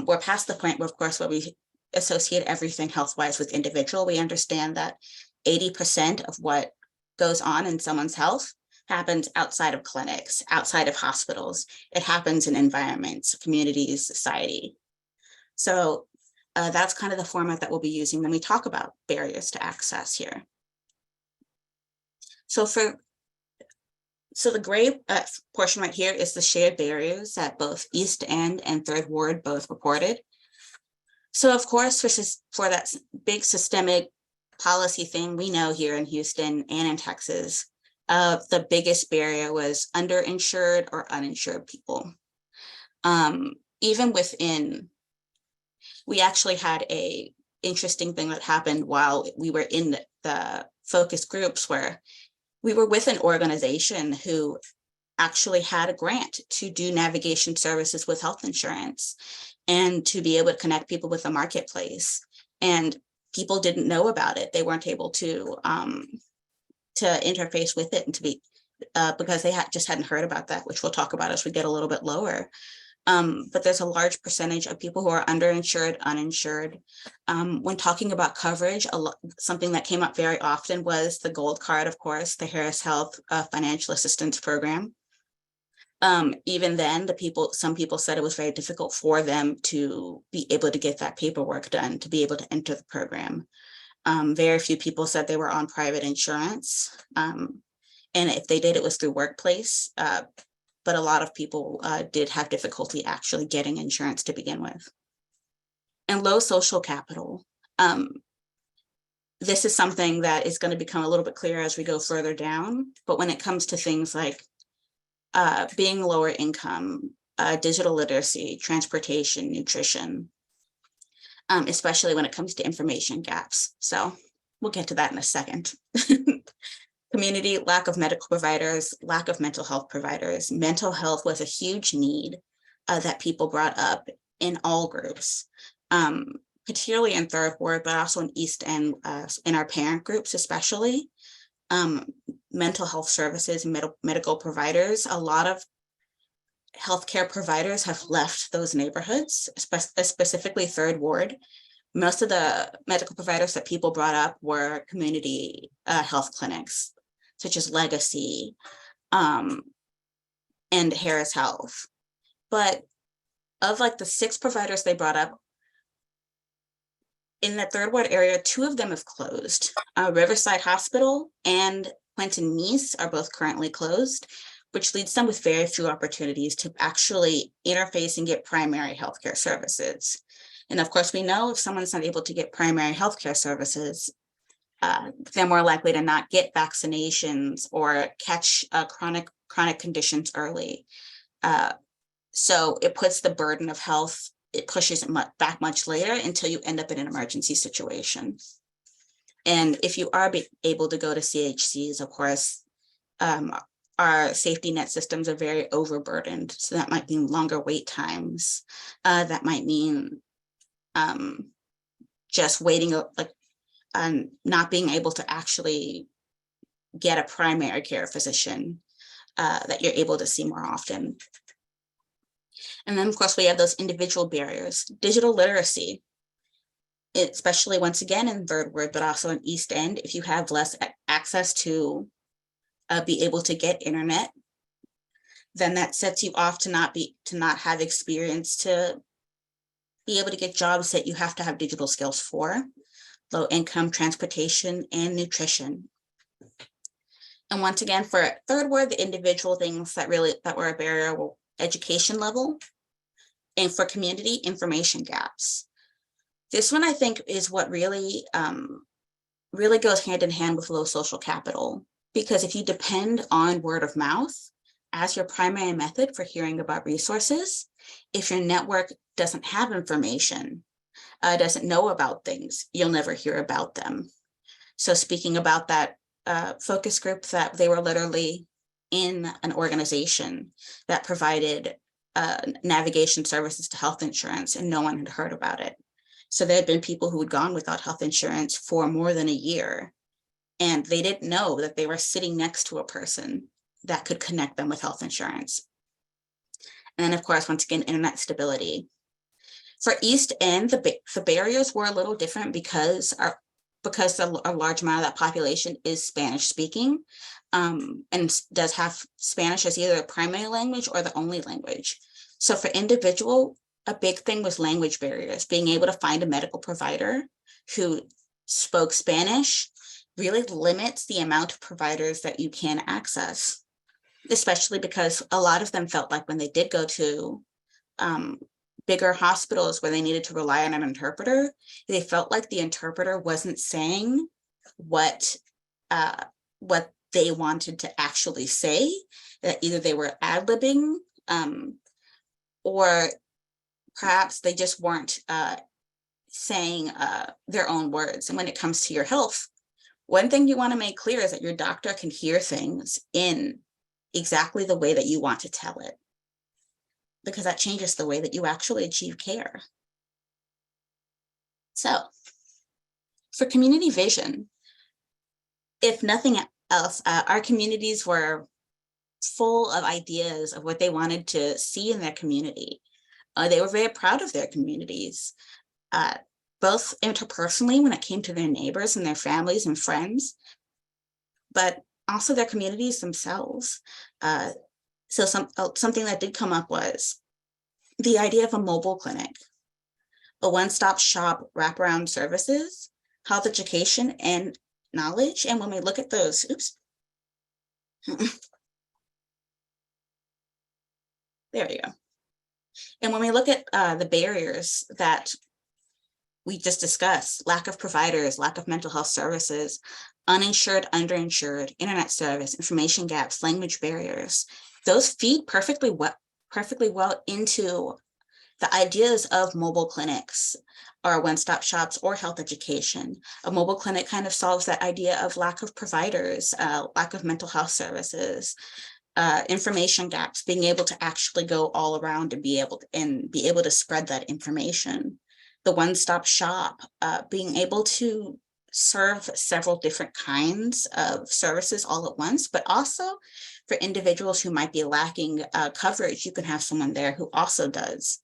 We're past the point where, of course, where we associate everything health-wise with individual. We understand that 80% of what goes on in someone's health happens outside of clinics, outside of hospitals. It happens in environments, communities, society. So that's kind of the format that we'll be using when we talk about barriers to access here. So the gray portion right here is the shared barriers that both East End and Third Ward both reported. So of course, for that big systemic policy thing, we know here in Houston and in Texas, the biggest barrier was underinsured or uninsured people. Even within, we actually had a interesting thing that happened while we were in the focus groups, where we were with an organization who actually had a grant to do navigation services with health insurance and to be able to connect people with the marketplace. And people didn't know about it. They weren't able to interface with it and to be, because they just hadn't heard about that, which we'll talk about as we get a little bit lower. But there's a large percentage of people who are underinsured, uninsured. When talking about coverage, something that came up very often was the gold card, of course, the Harris Health Financial Assistance Program. Even then, some people said it was very difficult for them to be able to get that paperwork done, to be able to enter the program. Very few people said they were on private insurance. And if they did, it was through workplace. But a lot of people did have difficulty actually getting insurance to begin with. And low social capital. This is something that is going to become a little bit clearer as we go further down. But when it comes to things like being lower income, digital literacy, transportation, nutrition, especially when it comes to information gaps. So we'll get to that in a second. Community, lack of medical providers, lack of mental health providers. Mental health was a huge need that people brought up in all groups, particularly in Third Ward, but also in East End, in our parent groups especially. Mental health services, medical providers, a lot of healthcare providers have left those neighborhoods, specifically Third Ward. most of the medical providers that people brought up were community health clinics, such as Legacy and Harris Health. But of like the 6 providers they brought up, in the third ward area, 2 of them have closed. Riverside Hospital and Quentin Meese are both currently closed, which leaves them with very few opportunities to actually interface and get primary healthcare services. And of course, we know if someone's not able to get primary healthcare services, they're more likely to not get vaccinations or catch chronic conditions early. So it puts the burden of health, it pushes it back much later until you end up in an emergency situation. And if you are able to go to CHCs, of course, our safety net systems are very overburdened. So that might mean longer wait times. That might mean just waiting, like not being able to actually get a primary care physician that you're able to see more often. And then, of course, we have those individual barriers. Digital literacy, especially once again in third ward, but also in East End, if you have less access to be able to get internet, then that sets you off to not have experience to be able to get jobs that you have to have digital skills for, low income, transportation, and nutrition. And once again, for third ward, the individual things that were a barrier were education level, and for community, information gaps. This one, I think, is what really goes hand in hand with low social capital, because if you depend on word of mouth as your primary method for hearing about resources, if your network doesn't have information, doesn't know about things, you'll never hear about them. So speaking about that focus group, that they were literally in an organization that provided navigation services to health insurance, and no one had heard about it. So there had been people who had gone without health insurance for more than a year, and they didn't know that they were sitting next to a person that could connect them with health insurance. And then, of course, once again, internet stability. For East End, the barriers were a little different because a large amount of that population is Spanish speaking, and does have Spanish as either a primary language or the only language. So for individual, a big thing was language barriers. Being able to find a medical provider who spoke Spanish really limits the amount of providers that you can access, especially because a lot of them felt like when they did go to bigger hospitals where they needed to rely on an interpreter, they felt like the interpreter wasn't saying what they wanted to actually say, that either they were ad-libbing or perhaps they just weren't saying their own words. And when it comes to your health, one thing you want to make clear is that your doctor can hear things in exactly the way that you want to tell it, because that changes the way that you actually achieve care. So for community vision, if nothing else, our communities were full of ideas of what they wanted to see in their community. They were very proud of their communities, both interpersonally when it came to their neighbors and their families and friends, but also their communities themselves. So something that did come up was the idea of a mobile clinic, a one-stop shop wraparound services, health education, and knowledge. And when we look at those, there you go. And when we look at the barriers that we just discussed, lack of providers, lack of mental health services, uninsured, underinsured, internet service, information gaps, language barriers, those feed perfectly well into the ideas of mobile clinics or one-stop shops or health education. A mobile clinic kind of solves that idea of lack of providers, lack of mental health services, information gaps, being able to actually go all around and be able to spread that information. The one-stop shop, being able to serve several different kinds of services all at once, but also for individuals who might be lacking coverage, you can have someone there who also does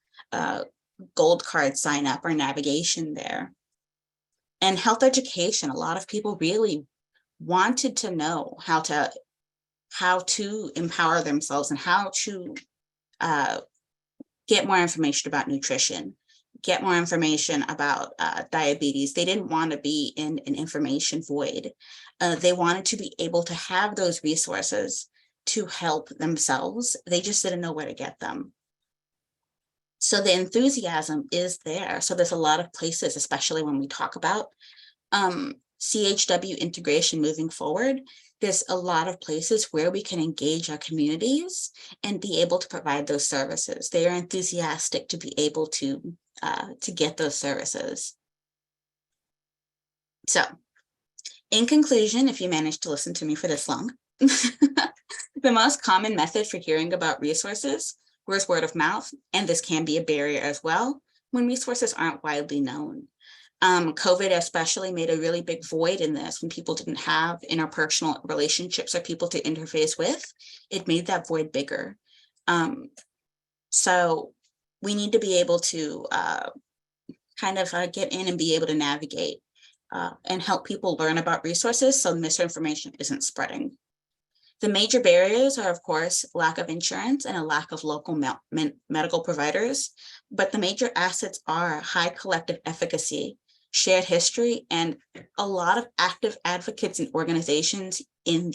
gold card sign up or navigation there. And health education, a lot of people really wanted to know how to empower themselves and how to get more information about nutrition, get more information about diabetes. They didn't want to be in an information void. They wanted to be able to have those resources to help themselves. They just didn't know where to get them. So the enthusiasm is there. So there's a lot of places, especially when we talk about CHW integration moving forward, there's a lot of places where we can engage our communities and be able to provide those services. They are enthusiastic to be able to get those services. So in conclusion, if you managed to listen to me for this long, the most common method for hearing about resources was word of mouth, and this can be a barrier as well when resources aren't widely known. COVID especially made a really big void in this when people didn't have interpersonal relationships or people to interface with. It made that void bigger. So we need to be able to get in and be able to navigate and help people learn about resources so misinformation isn't spreading. The major barriers are, of course, lack of insurance and a lack of local medical providers, but the major assets are high collective efficacy, shared history, and a lot of active advocates and organizations in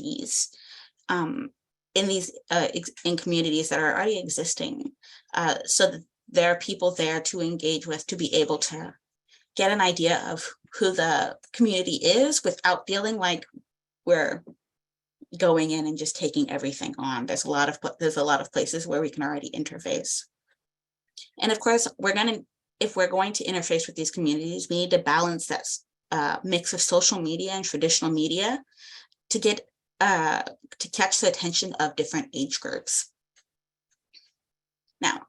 communities that are already existing. So that there are people there to engage with, to be able to get an idea of who the community is without feeling like we're going in and just taking everything on. There's a lot of places where we can already interface. And of course, if we're going to interface with these communities, we need to balance that mix of social media and traditional media to get to catch the attention of different age groups. Now,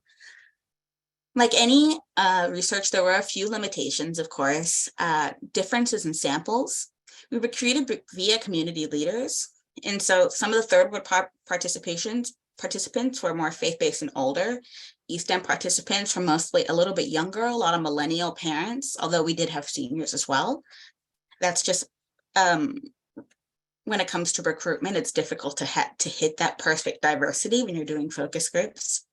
like any research, there were a few limitations, of course, differences in samples. We were created via community leaders. And so some of the third world participants were more faith-based and older. East End participants were mostly a little bit younger, a lot of millennial parents, although we did have seniors as well. That's just, when it comes to recruitment, it's difficult to hit that perfect diversity when you're doing focus groups.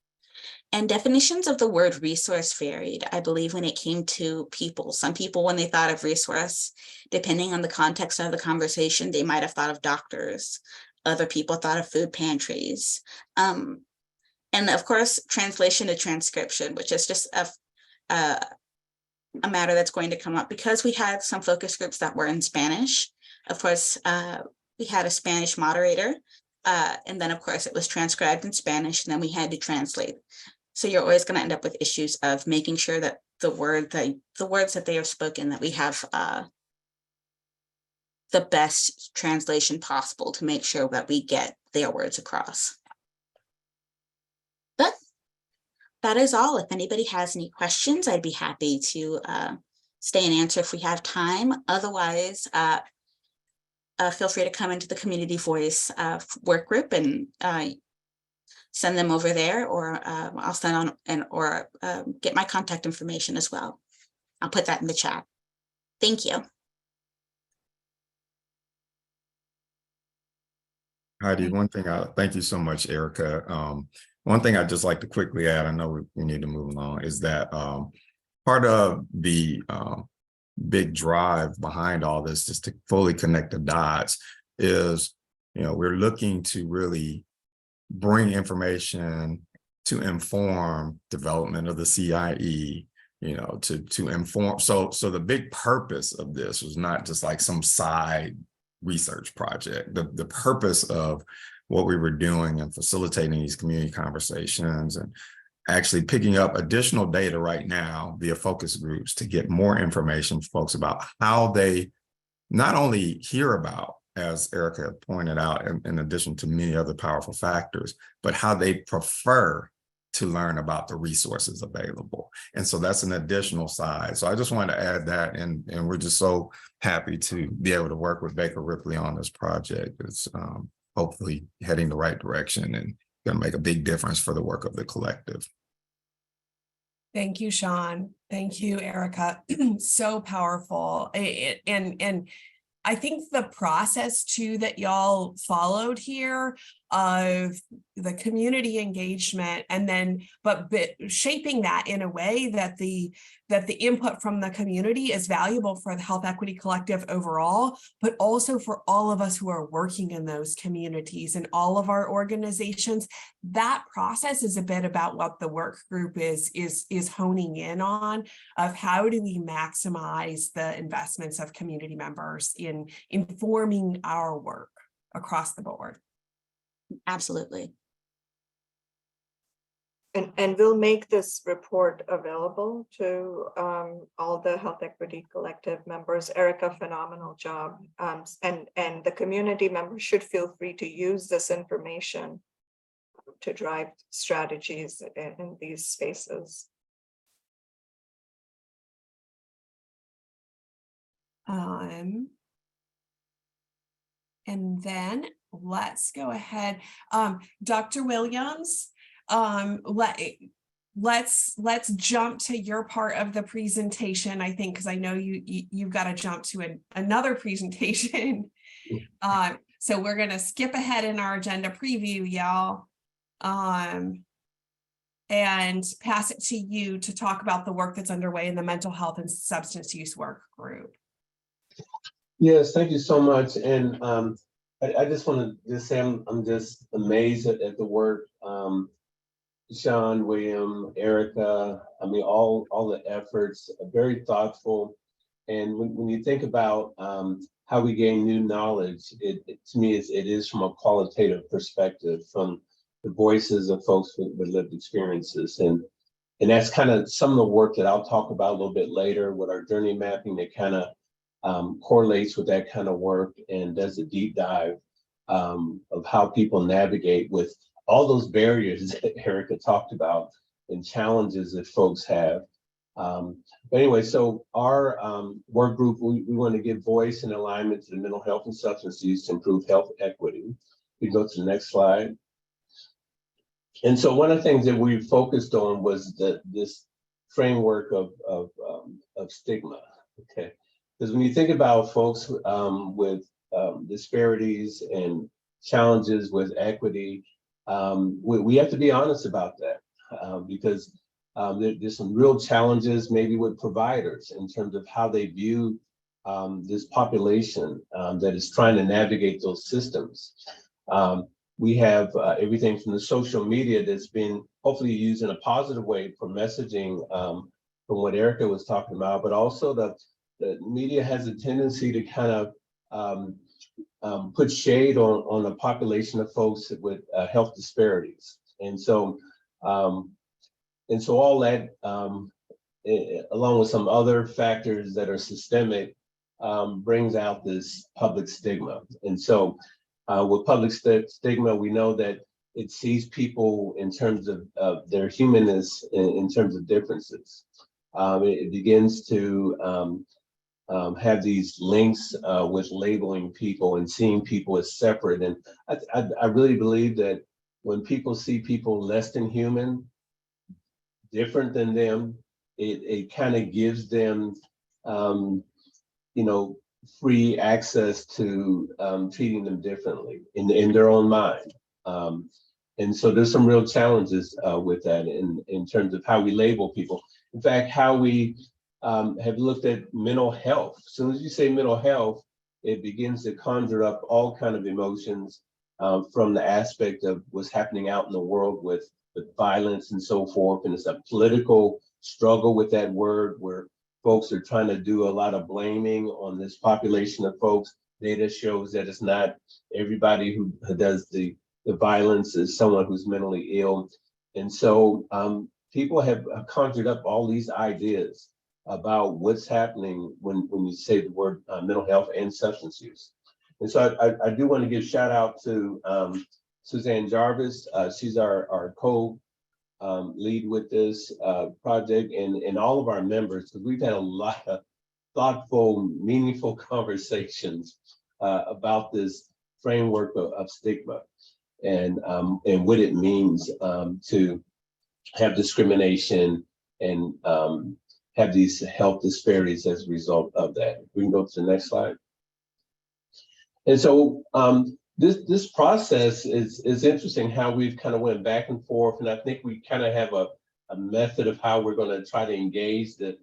And definitions of the word resource varied, I believe, when it came to people. Some people, when they thought of resource, depending on the context of the conversation, they might have thought of doctors. Other people thought of food pantries. And of course, translation to transcription, which is just a matter that's going to come up because we had some focus groups that were in Spanish. Of course, we had a Spanish moderator. And then, of course, it was transcribed in Spanish, and then we had to translate. So you're always going to end up with issues of making sure that the words that they are spoken, that we have the best translation possible to make sure that we get their words across. But that is all. If anybody has any questions, I'd be happy to stay and answer if we have time. Otherwise, feel free to come into the Community Voice work group and send them over there, or I'll send on get my contact information as well. I'll put that in the chat. Thank you. Heidi, one thing, thank you so much, Erica. One thing I'd just like to quickly add, I know we need to move along, is that part of the big drive behind all this, just to fully connect the dots, is, we're looking to really bring information to inform development of the CIE, to inform. So the big purpose of this was not just like some side research project. The purpose of what we were doing and facilitating these community conversations and actually picking up additional data right now via focus groups to get more information from folks about how they not only hear about, as Erica pointed out, in addition to many other powerful factors, but how they prefer to learn about the resources available. And so that's an additional side. So I just wanted to add that, and we're just so happy to be able to work with Baker Ripley on this project. It's hopefully heading the right direction and going to make a big difference for the work of the collective. Thank you, Sean. Thank you, Erica. So powerful. And I think the process too that y'all followed here of the community engagement, and then but shaping that in a way that the input from the community is valuable for the Health Equity Collective overall, but also for all of us who are working in those communities and all of our organizations. That process is a bit about what the work group is honing in on, of how do we maximize the investments of community members in informing our work across the board. Absolutely. And we'll make this report available to all the Health Equity Collective members. Erica, phenomenal job. And the community members should feel free to use this information to drive strategies in these spaces. And then let's go ahead. Dr. Williams, let's jump to your part of the presentation, I think, because I know you've got to jump to another presentation. So we're going to skip ahead in our agenda preview, y'all, and pass it to you to talk about the work that's underway in the mental health and substance use work group. Yes, thank you so much. And I just want to just say I'm just amazed at the work. Sean, William, Erica, I mean, all the efforts, very thoughtful. And when you think about how we gain new knowledge, to me, it is from a qualitative perspective, from the voices of folks with lived experiences. And that's kind of some of the work that I'll talk about a little bit later with our journey mapping that kind of correlates with that kind of work and does a deep dive of how people navigate with all those barriers that Erica talked about and challenges that folks have. But anyway, so our work group, we want to give voice and alignment to the mental health and substance use to improve health equity. We go to the next slide. And so one of the things that we focused on was this framework of stigma, okay? Because when you think about folks with disparities and challenges with equity, we have to be honest about that because there's some real challenges maybe with providers in terms of how they view this population that is trying to navigate those systems. We have everything from the social media that's been hopefully used in a positive way for messaging from what Erica was talking about, but also the media has a tendency to kind of put shade on a population of folks with health disparities. And so all that, along with some other factors that are systemic, brings out this public stigma. And so with public stigma, we know that it sees people in terms of their humanness, in terms of differences. It begins to have these links with labeling people and seeing people as separate. And I really believe that when people see people less than human, different than them, it kind of gives them, free access to treating them differently in their own mind. And so there's some real challenges with that in terms of how we label people. In fact, how we have looked at mental health. As soon as you say mental health, it begins to conjure up all kind of emotions from the aspect of what's happening out in the world with violence and so forth. And it's a political struggle with that word where folks are trying to do a lot of blaming on this population of folks. Data shows that it's not everybody who does the violence is someone who's mentally ill. And so people have conjured up all these ideas about what's happening when you say the word mental health and substance use. And so I do want to give shout out to Suzanne Jarvis. She's our co-lead with this project and all of our members, because we've had a lot of thoughtful, meaningful conversations about this framework of stigma and what it means to have discrimination and have these health disparities as a result of that. We can go to the next slide. And so this process is interesting, how we've kind of went back and forth, and I think we kind of have a method of how we're going to try to engage the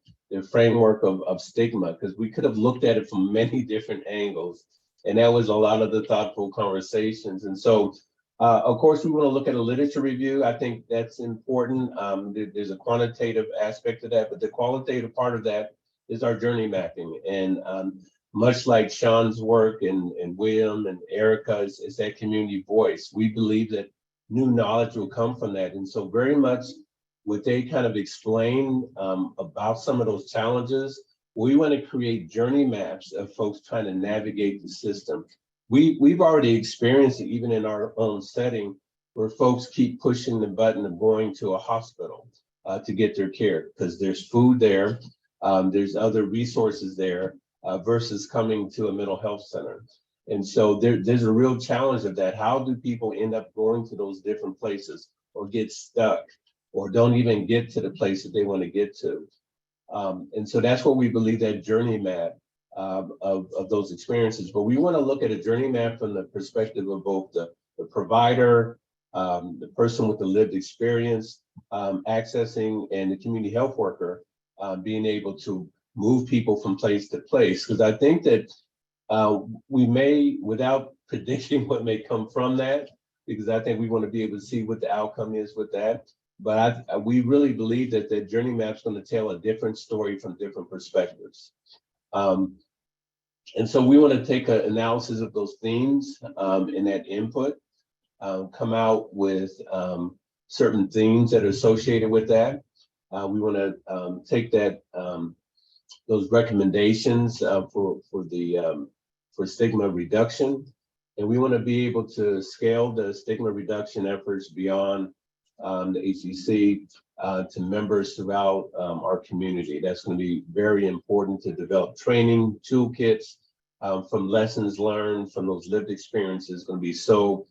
framework of stigma, because we could have looked at it from many different angles, and that was a lot of the thoughtful conversations. And so, of course, we want to look at a literature review. I think that's important. There's a quantitative aspect to that, but the qualitative part of that is our journey mapping. And much like Sean's work and William and Erica's, is that community voice. We believe that new knowledge will come from that. And so very much what they kind of explain about some of those challenges, we want to create journey maps of folks trying to navigate the system. We've already experienced it even in our own setting, where folks keep pushing the button of going to a hospital to get their care, because there's food there, there's other resources there, versus coming to a mental health center. And so there's a real challenge of that. How do people end up going to those different places, or get stuck, or don't even get to the place that they want to get to? And so that's what we believe, that journey map of those experiences. But we want to look at a journey map from the perspective of both the provider, the person with the lived experience, accessing, and the community health worker, being able to move people from place to place. Because I think that we may, without predicting what may come from that, because I think we want to be able to see what the outcome is with that. But we really believe that the journey map is going to tell a different story from different perspectives. And so we want to take an analysis of those themes and that input, come out with certain themes that are associated with that. We want to take that those recommendations for stigma reduction, and we want to be able to scale the stigma reduction efforts beyond the HCC to members throughout our community. That's going to be very important to develop training toolkits from lessons learned from those lived experiences. Going to be so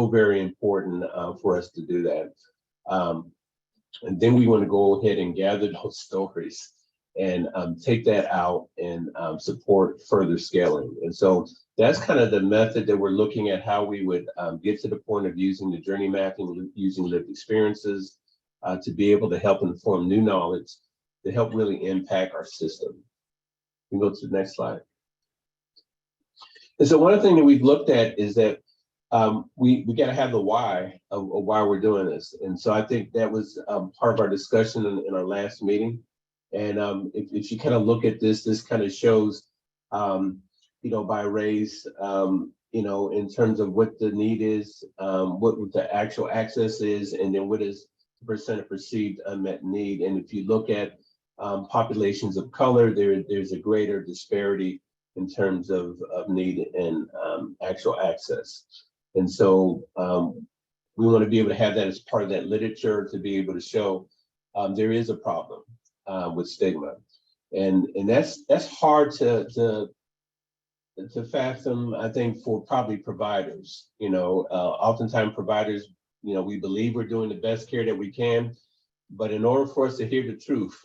very important for us to do that. And then we want to go ahead and gather those stories and take that out and support further scaling. And so that's kind of the method that we're looking at, how we would get to the point of using the journey mapping, using lived experiences to be able to help inform new knowledge, to help really impact our system. We can go to the next slide. And so one thing that we've looked at is that we got to have the why of why we're doing this. And so I think that was part of our discussion in our last meeting. And if you kind of look at this kind of shows, by race, in terms of what the need is, what the actual access is, and then what is the percent of perceived unmet need. And if you look at populations of color, there's a greater disparity in terms of need and actual access. And so we want to be able to have that as part of that literature, to be able to show there is a problem with stigma. And that's hard to fathom, I think, for probably providers. Oftentimes providers, we believe we're doing the best care that we can, but in order for us to hear the truth,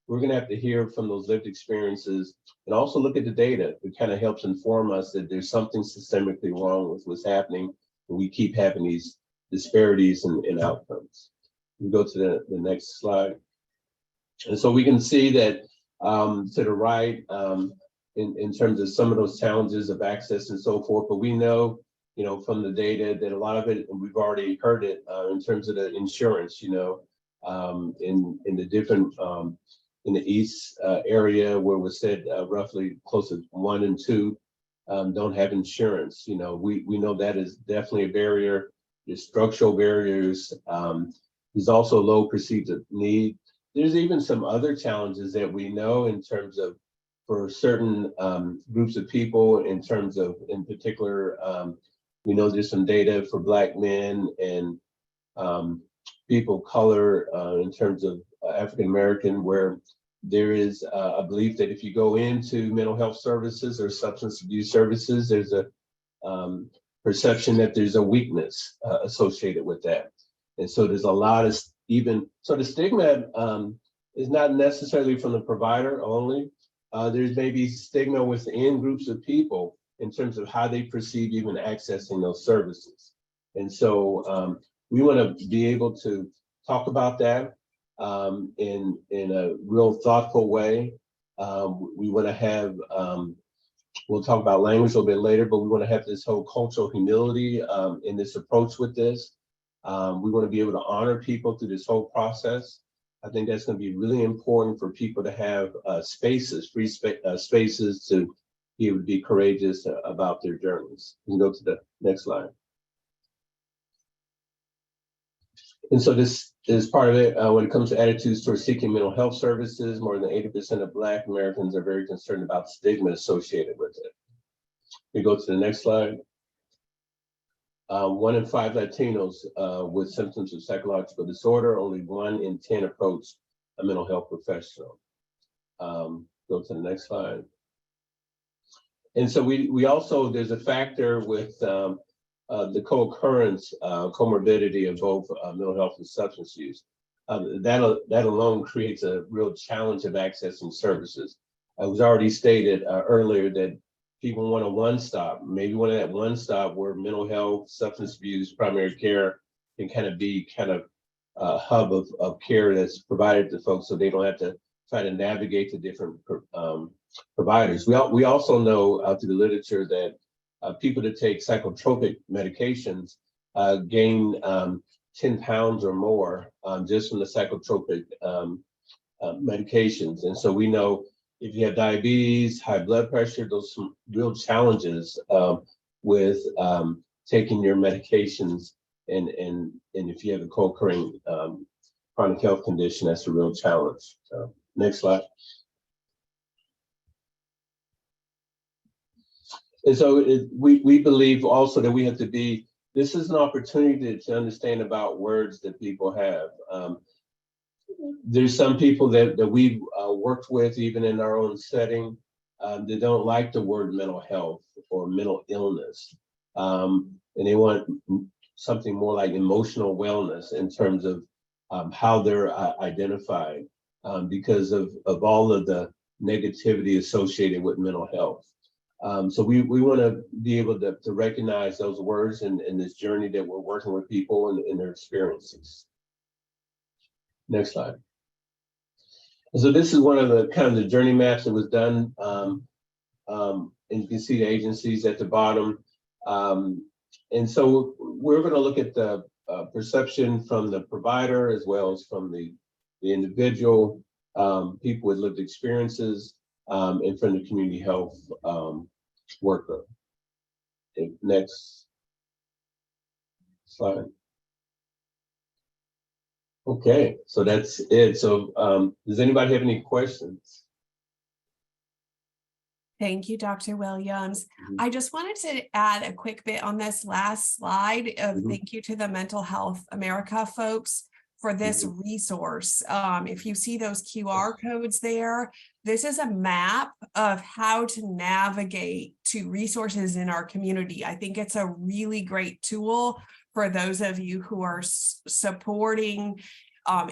we're going to have to hear from those lived experiences and also look at the data. It kind of helps inform us that there's something systemically wrong with what's happening, and we keep having these disparities in outcomes. We go to the next slide. And so we can see that to the right, in terms of some of those challenges of access and so forth, but we know, from the data that a lot of it, and we've already heard it in terms of the insurance, in the different, in the East area where it was said roughly close to 1 in 2 don't have insurance. We know that is definitely a barrier. There's structural barriers. There's also low perceived need. There's even some other challenges that we know in terms of, for certain groups of people, in terms of, in particular, we know there's some data for Black men and people of color in terms of African American, where there is a belief that if you go into mental health services or substance abuse services, there's a perception that there's a weakness associated with that. And so there's a lot of even, so the stigma is not necessarily from the provider only. There's maybe stigma within groups of people in terms of how they perceive even accessing those services. And so we want to be able to talk about that in a real thoughtful way. We want to have, we'll talk about language a little bit later, but we want to have this whole cultural humility in this approach with this. We want to be able to honor people through this whole process. I think that's going to be really important for people to have spaces, free spaces to be able to be courageous about their journeys. We can go to the next slide. And so this is part of it. When it comes to attitudes towards seeking mental health services, more than 80% of Black Americans are very concerned about stigma associated with it. We go to the next slide. 1 in 5 Latinos with symptoms of psychological disorder, only 1 in 10 approach a mental health professional. Go to the next slide. And so we also, there's a factor with the co-occurrence, comorbidity of both mental health and substance use. That alone creates a real challenge of accessing services. It was already stated earlier that people want a one-stop, maybe one of that one-stop where mental health, substance abuse, primary care can kind of be a hub of care that's provided to folks so they don't have to try to navigate the different providers. We also know through the literature that people that take psychotropic medications gain 10 pounds or more just from the psychotropic medications. And so we know if you have diabetes, high blood pressure, those some real challenges with taking your medications. And if you have a co-occurring chronic health condition, that's a real challenge. So, next slide. And so we believe also that we have to be, this is an opportunity to understand about words that people have. There's some people that we've worked with, even in our own setting, that don't like the word mental health or mental illness. And they want something more like emotional wellness in terms of how they're identified because of all of the negativity associated with mental health. So we want to be able to recognize those words in this journey that we're working with people and their experiences. Next slide. So this is one of the kind of the journey maps that was done. And you can see the agencies at the bottom. And so we're going to look at the perception from the provider as well as from the individual, people with lived experiences, and from the community health worker. Okay, next slide. Okay, so that's it. So does anybody have any questions? Thank you, Dr. Williams. I just wanted to add a quick bit on this last slide of thank you to the Mental Health America folks for this resource. If you see those QR codes there, this is a map of how to navigate to resources in our community. I think it's a really great tool for those of you who are supporting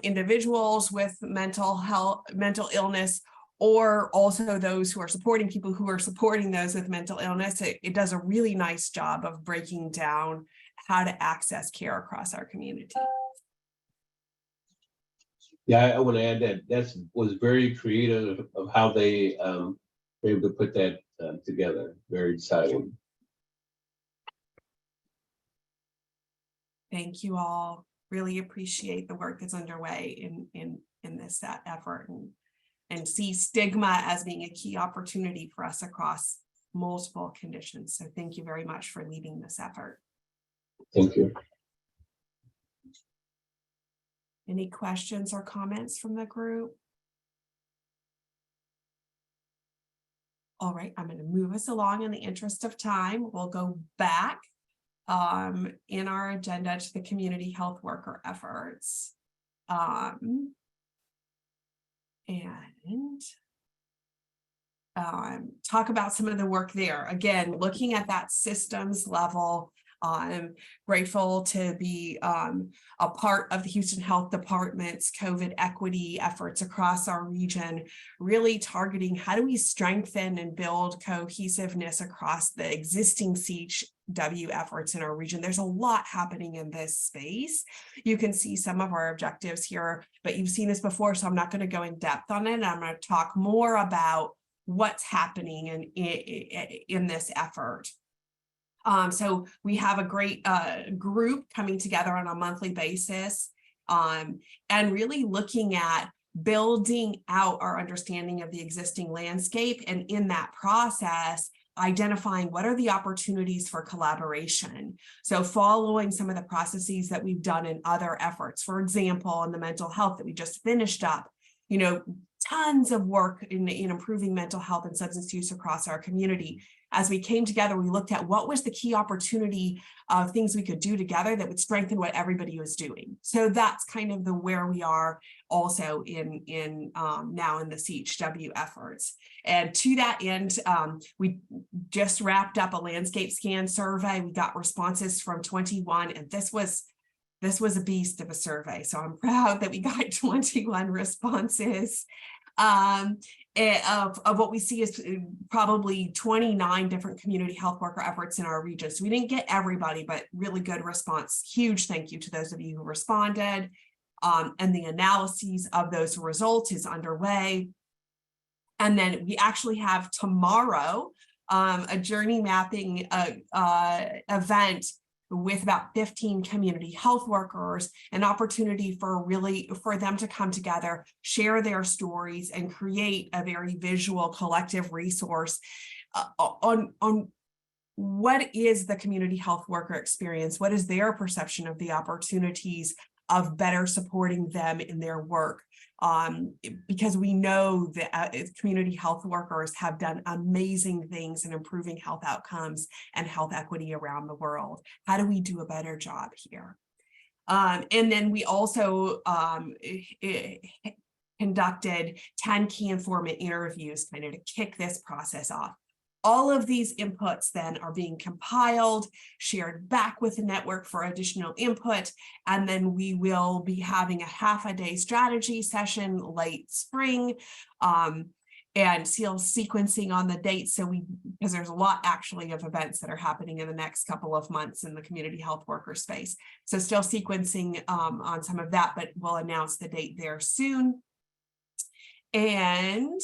individuals with mental illness, or also those who are supporting people who are supporting those with mental illness. It does a really nice job of breaking down how to access care across our community. Yeah, I want to add that was very creative of how they were able to put that together. Very exciting. Thank you all. Really appreciate the work that's underway in this effort and see stigma as being a key opportunity for us across multiple conditions. So thank you very much for leading this effort. Thank you. Any questions or comments from the group? All right, I'm going to move us along in the interest of time. We'll go back in our agenda to the community health worker efforts. And talk about some of the work there. Again, looking at that systems level I'm grateful to be a part of the Houston Health Department's COVID equity efforts across our region, really targeting how do we strengthen and build cohesiveness across the existing CHW efforts in our region. There's a lot happening in this space. You can see some of our objectives here, but you've seen this before, so I'm not going to go in depth on it. I'm going to talk more about what's happening in this effort. So we have a great group coming together on a monthly basis and really looking at building out our understanding of the existing landscape, and in that process, identifying what are the opportunities for collaboration. So following some of the processes that we've done in other efforts, for example, in the mental health that we just finished up, tons of work in improving mental health and substance use across our community. As we came together, we looked at what was the key opportunity of things we could do together that would strengthen what everybody was doing. So that's kind of where we are also in now in the CHW efforts. And to that end, we just wrapped up a landscape scan survey. We got responses from 21, and this was a beast of a survey. So I'm proud that we got 21 responses. Of what we see is probably 29 different community health worker efforts in our region. So we didn't get everybody, but really good response. Huge thank you to those of you who responded. And the analyses of those results is underway. And then we actually have tomorrow a journey mapping event with about 15 community health workers, an opportunity for them to come together, share their stories, and create a very visual collective resource on what is the community health worker experience, what is their perception of the opportunities of better supporting them in their work. Because we know that community health workers have done amazing things in improving health outcomes and health equity around the world. How do we do a better job here? And then we also conducted 10 key informant interviews kind of to kick this process off. All of these inputs then are being compiled, shared back with the network for additional input, and then we will be having a half-a-day strategy session late spring, and still sequencing on the dates. So because there's a lot actually of events that are happening in the next couple of months in the community health worker space. So still sequencing on some of that, but we'll announce the date there soon. And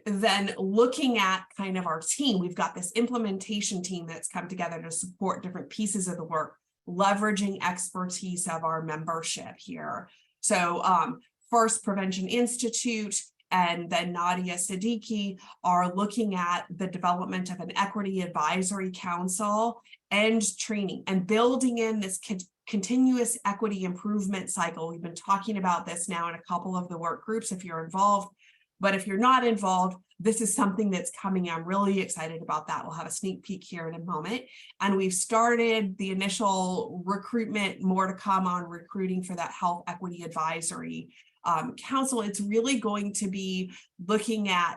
then looking at kind of our team, we've got this implementation team that's come together to support different pieces of the work, leveraging expertise of our membership here. So First Prevention Institute and then Nadia Siddiqui are looking at the development of an equity advisory council and training and building in this continuous equity improvement cycle. We've been talking about this now in a couple of the work groups if you're involved. But if you're not involved, this is something that's coming. I'm really excited about that. We'll have a sneak peek here in a moment. And we've started the initial recruitment, more to come on recruiting for that Health Equity Advisory Council. It's really going to be looking at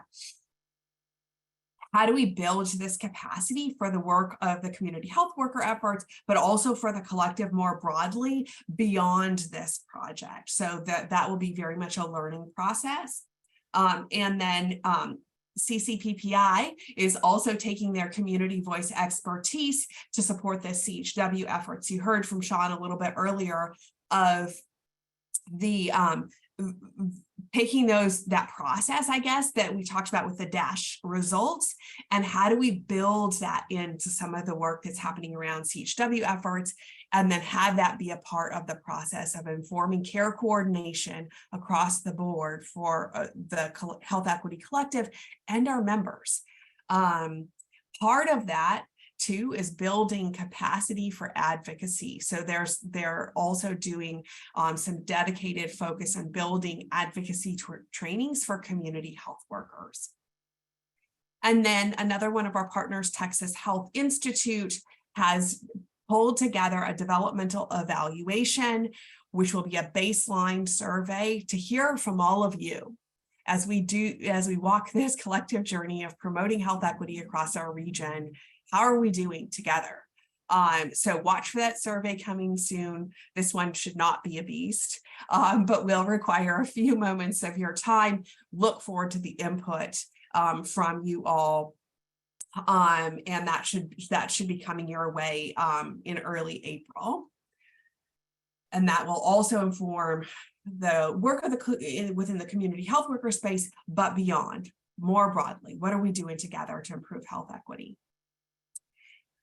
how do we build this capacity for the work of the community health worker efforts, but also for the collective more broadly beyond this project. So that will be very much a learning process. And then CCPPI is also taking their community voice expertise to support the CHW efforts. You heard from Sean a little bit earlier of the taking that process, I guess, that we talked about with the DASH results, and how do we build that into some of the work that's happening around CHW efforts, and then have that be a part of the process of informing care coordination across the board for the Health Equity Collective and our members. Part of that too is building capacity for advocacy. So they're also doing some dedicated focus on building advocacy trainings for community health workers. And then another one of our partners, Texas Health Institute, has pulled together a developmental evaluation, which will be a baseline survey to hear from all of you as we walk this collective journey of promoting health equity across our region. How are we doing together? So watch for that survey coming soon. This one should not be a beast, but will require a few moments of your time. Look forward to the input from you all. And that should be coming your way in early April. And that will also inform the work of within the community health worker space, but beyond, more broadly. What are we doing together to improve health equity?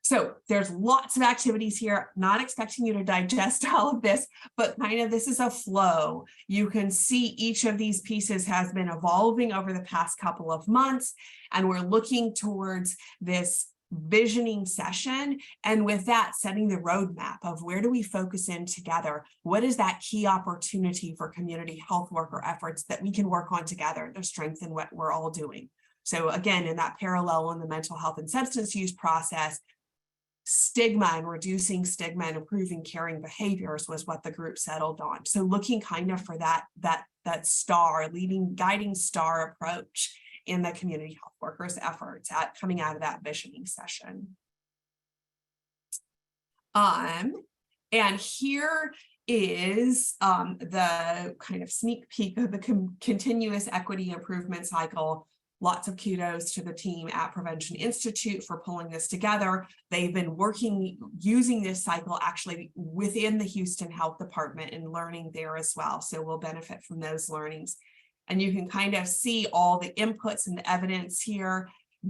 So there's lots of activities here, not expecting you to digest all of this, but kind of this is a flow. You can see each of these pieces has been evolving over the past couple of months, and we're looking towards this visioning session. And with that, setting the roadmap of where do we focus in together? What is that key opportunity for community health worker efforts that we can work on together to strengthen what we're all doing? So again, in that parallel in the mental health and substance use process, stigma and reducing stigma and improving caring behaviors was what the group settled on. So looking kind of for that star, guiding star approach in the community health workers' efforts coming out of that visioning session. And here is the kind of sneak peek of the continuous equity improvement cycle. Lots of kudos to the team at Prevention Institute for pulling this together. They've been using this cycle actually within the Houston Health Department and learning there as well. So we'll benefit from those learnings. And you can kind of see all the inputs and the evidence here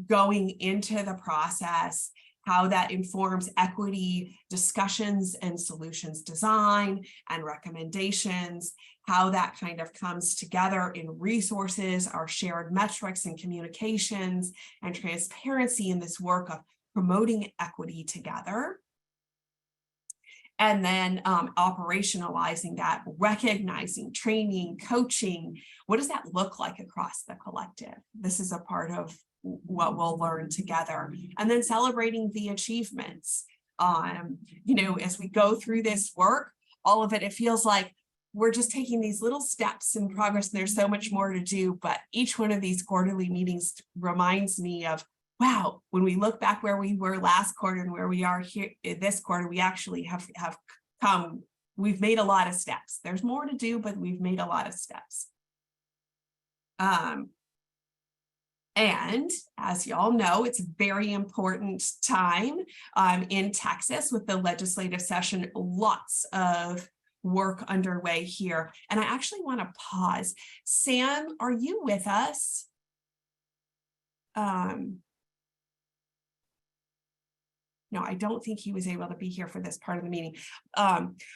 going into the process, how that informs equity discussions and solutions design and recommendations, how that kind of comes together in resources, our shared metrics and communications and transparency in this work of promoting equity together. And then operationalizing that, recognizing, training, coaching. What does that look like across the collective? This is a part of what we'll learn together. And then celebrating the achievements. As we go through this work, all of it, it feels like we're just taking these little steps in progress, and there's so much more to do. But each one of these quarterly meetings reminds me of, wow, when we look back where we were last quarter and where we are here this quarter, we actually have come, we've made a lot of steps. There's more to do, but we've made a lot of steps. And as y'all know, it's a very important time in Texas with the legislative session, lots of work underway here. And I actually want to pause. Sam, are you with us? No, I don't think he was able to be here for this part of the meeting.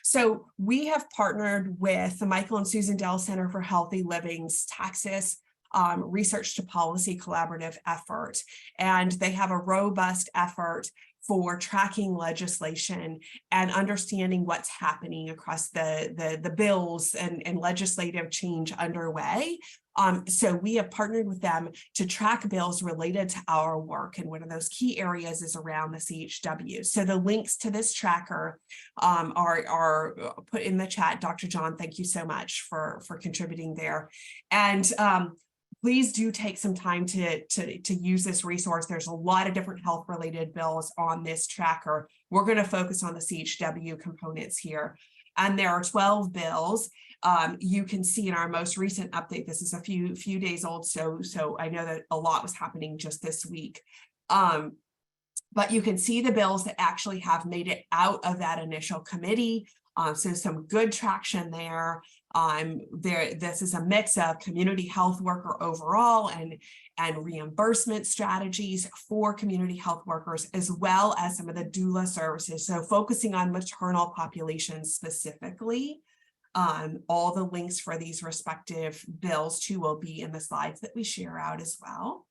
So we have partnered with the Michael and Susan Dell Center for Healthy Living's Texas Research to Policy Collaborative effort. And they have a robust effort for tracking legislation and understanding what's happening across the bills and legislative change underway. So we have partnered with them to track bills related to our work. And one of those key areas is around the CHW. So the links to this tracker are put in the chat. Dr. John, thank you so much for contributing there. And please do take some time to use this resource. There's a lot of different health related bills on this tracker. We're going to focus on the CHW components here. And there are 12 bills. You can see in our most recent update, this is a few days old, so I know that a lot was happening just this week. But you can see the bills that actually have made it out of that initial committee. So some good traction there. This is a mix of community health worker overall and reimbursement strategies for community health workers, as well as some of the doula services. So focusing on maternal populations specifically. All the links for these respective bills too will be in the slides that we share out as well.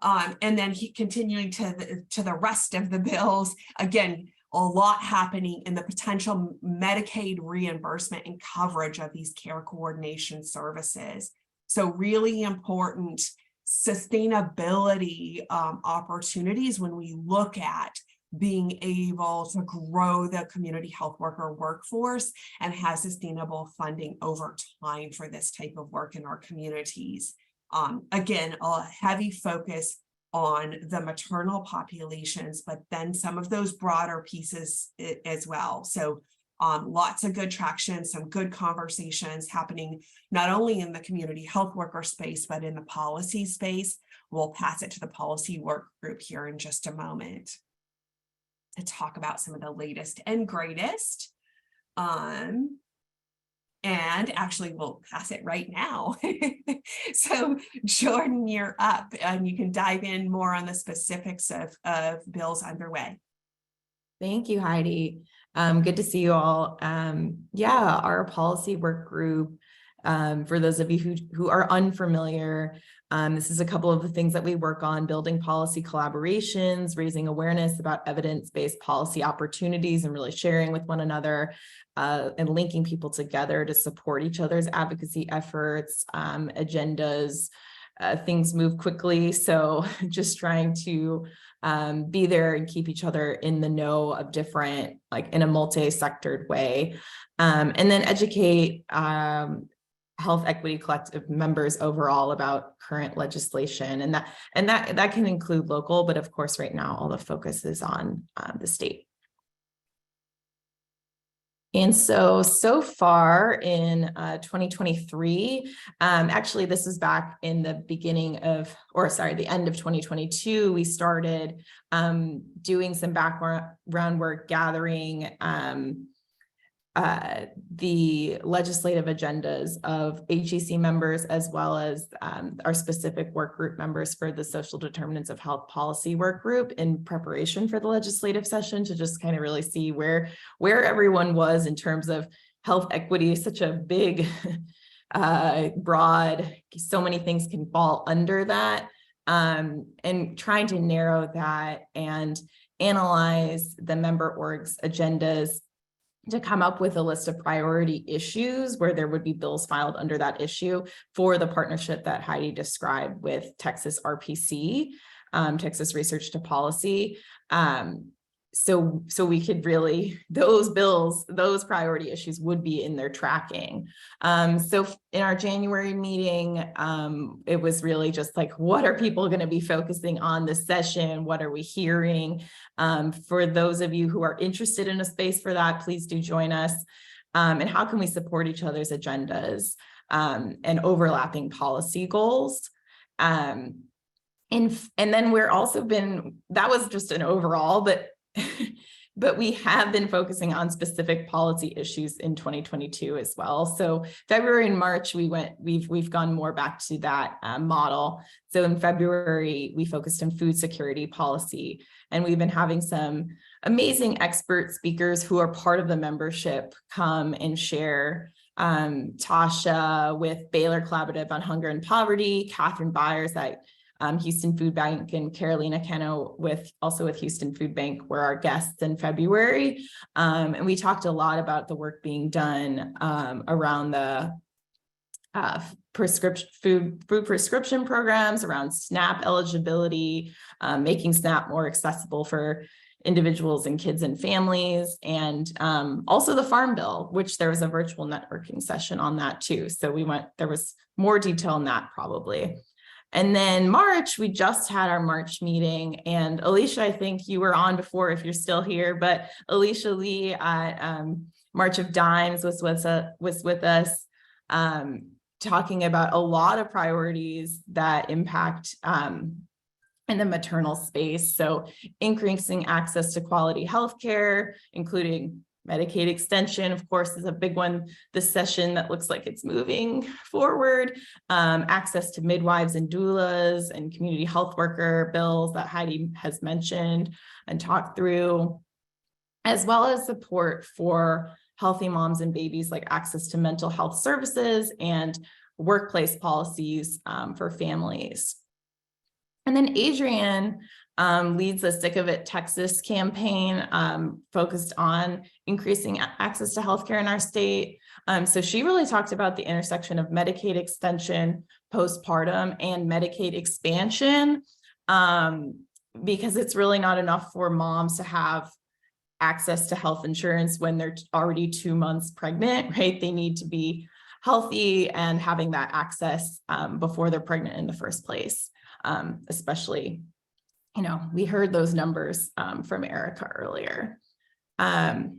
And then continuing to the rest of the bills, again, a lot happening in the potential Medicaid reimbursement and coverage of these care coordination services. So really important sustainability opportunities when we look at being able to grow the community health worker workforce and have sustainable funding over time for this type of work in our communities. Again, a heavy focus on the maternal populations, but then some of those broader pieces as well. So lots of good traction, some good conversations happening, not only in the community health worker space, but in the policy space. We'll pass it to the policy work group here in just a moment to talk about some of the latest and greatest. And actually we'll pass it right now. So Jordan, you're up and you can dive in more on the specifics of bills underway. Thank you, Heidi. Good to see you all. Yeah, our policy work group, for those of you who are unfamiliar, this is a couple of the things that we work on: building policy collaborations, raising awareness about evidence-based policy opportunities, and really sharing with one another, and linking people together to support each other's advocacy efforts, agendas. Things move quickly, so just trying to be there and keep each other in the know of different, like in a multi-sectored way, and then educate Health Equity Collective members overall about current legislation, and that can include local, but of course right now all the focus is on the state. And so far in 2023, actually this is back in the beginning of, or sorry, the end of 2022, we started doing some background work, gathering the legislative agendas of HEC members, as well as our specific work group members for the social determinants of health policy work group, in preparation for the legislative session, to just kind of really see where everyone was in terms of health equity. Such a big, broad, so many things can fall under that, and trying to narrow that and analyze the member orgs' agendas to come up with a list of priority issues where there would be bills filed under that issue for the partnership that Heidi described with Texas RPC, Texas Research to Policy. So we could really, those bills, those priority issues would be in their tracking. So in our January meeting, it was really just like, what are people going to be focusing on this session? What are we hearing? For those of you who are interested in a space for that, please do join us. And how can we support each other's agendas and overlapping policy goals? And then we're also that was just an overall, but we have been focusing on specific policy issues in 2022 as well. So February and March, we've gone more back to that model. So in February, we focused on food security policy, and we've been having some amazing expert speakers who are part of the membership come and share. Tasha with Baylor Collaborative on Hunger and Poverty, Catherine Byers at Houston Food Bank, and Carolina Cano also with Houston Food Bank were our guests in February. And we talked a lot about the work being done around the food prescription programs, around SNAP eligibility, making SNAP more accessible for individuals and kids and families, and also the Farm Bill, which there was a virtual networking session on that too. So there was more detail on that probably. And then March, we just had our March meeting, and Alicia, I think you were on before if you're still here, but Alicia Lee at March of Dimes was with us, talking about a lot of priorities that impact in the maternal space. So increasing access to quality healthcare, including Medicaid extension, of course, is a big one this session that looks like it's moving forward. Access to midwives and doulas and community health worker bills that Heidi has mentioned and talked through, as well as support for healthy moms and babies, like access to mental health services and workplace policies for families. And then Adrienne leads the Sick of It Texas campaign, focused on increasing access to healthcare in our state. So she really talked about the intersection of Medicaid extension, postpartum, and Medicaid expansion, because it's really not enough for moms to have access to health insurance when they're already 2 months pregnant, right? They need to be healthy and having that access before they're pregnant in the first place, especially we heard those numbers from Erica earlier. And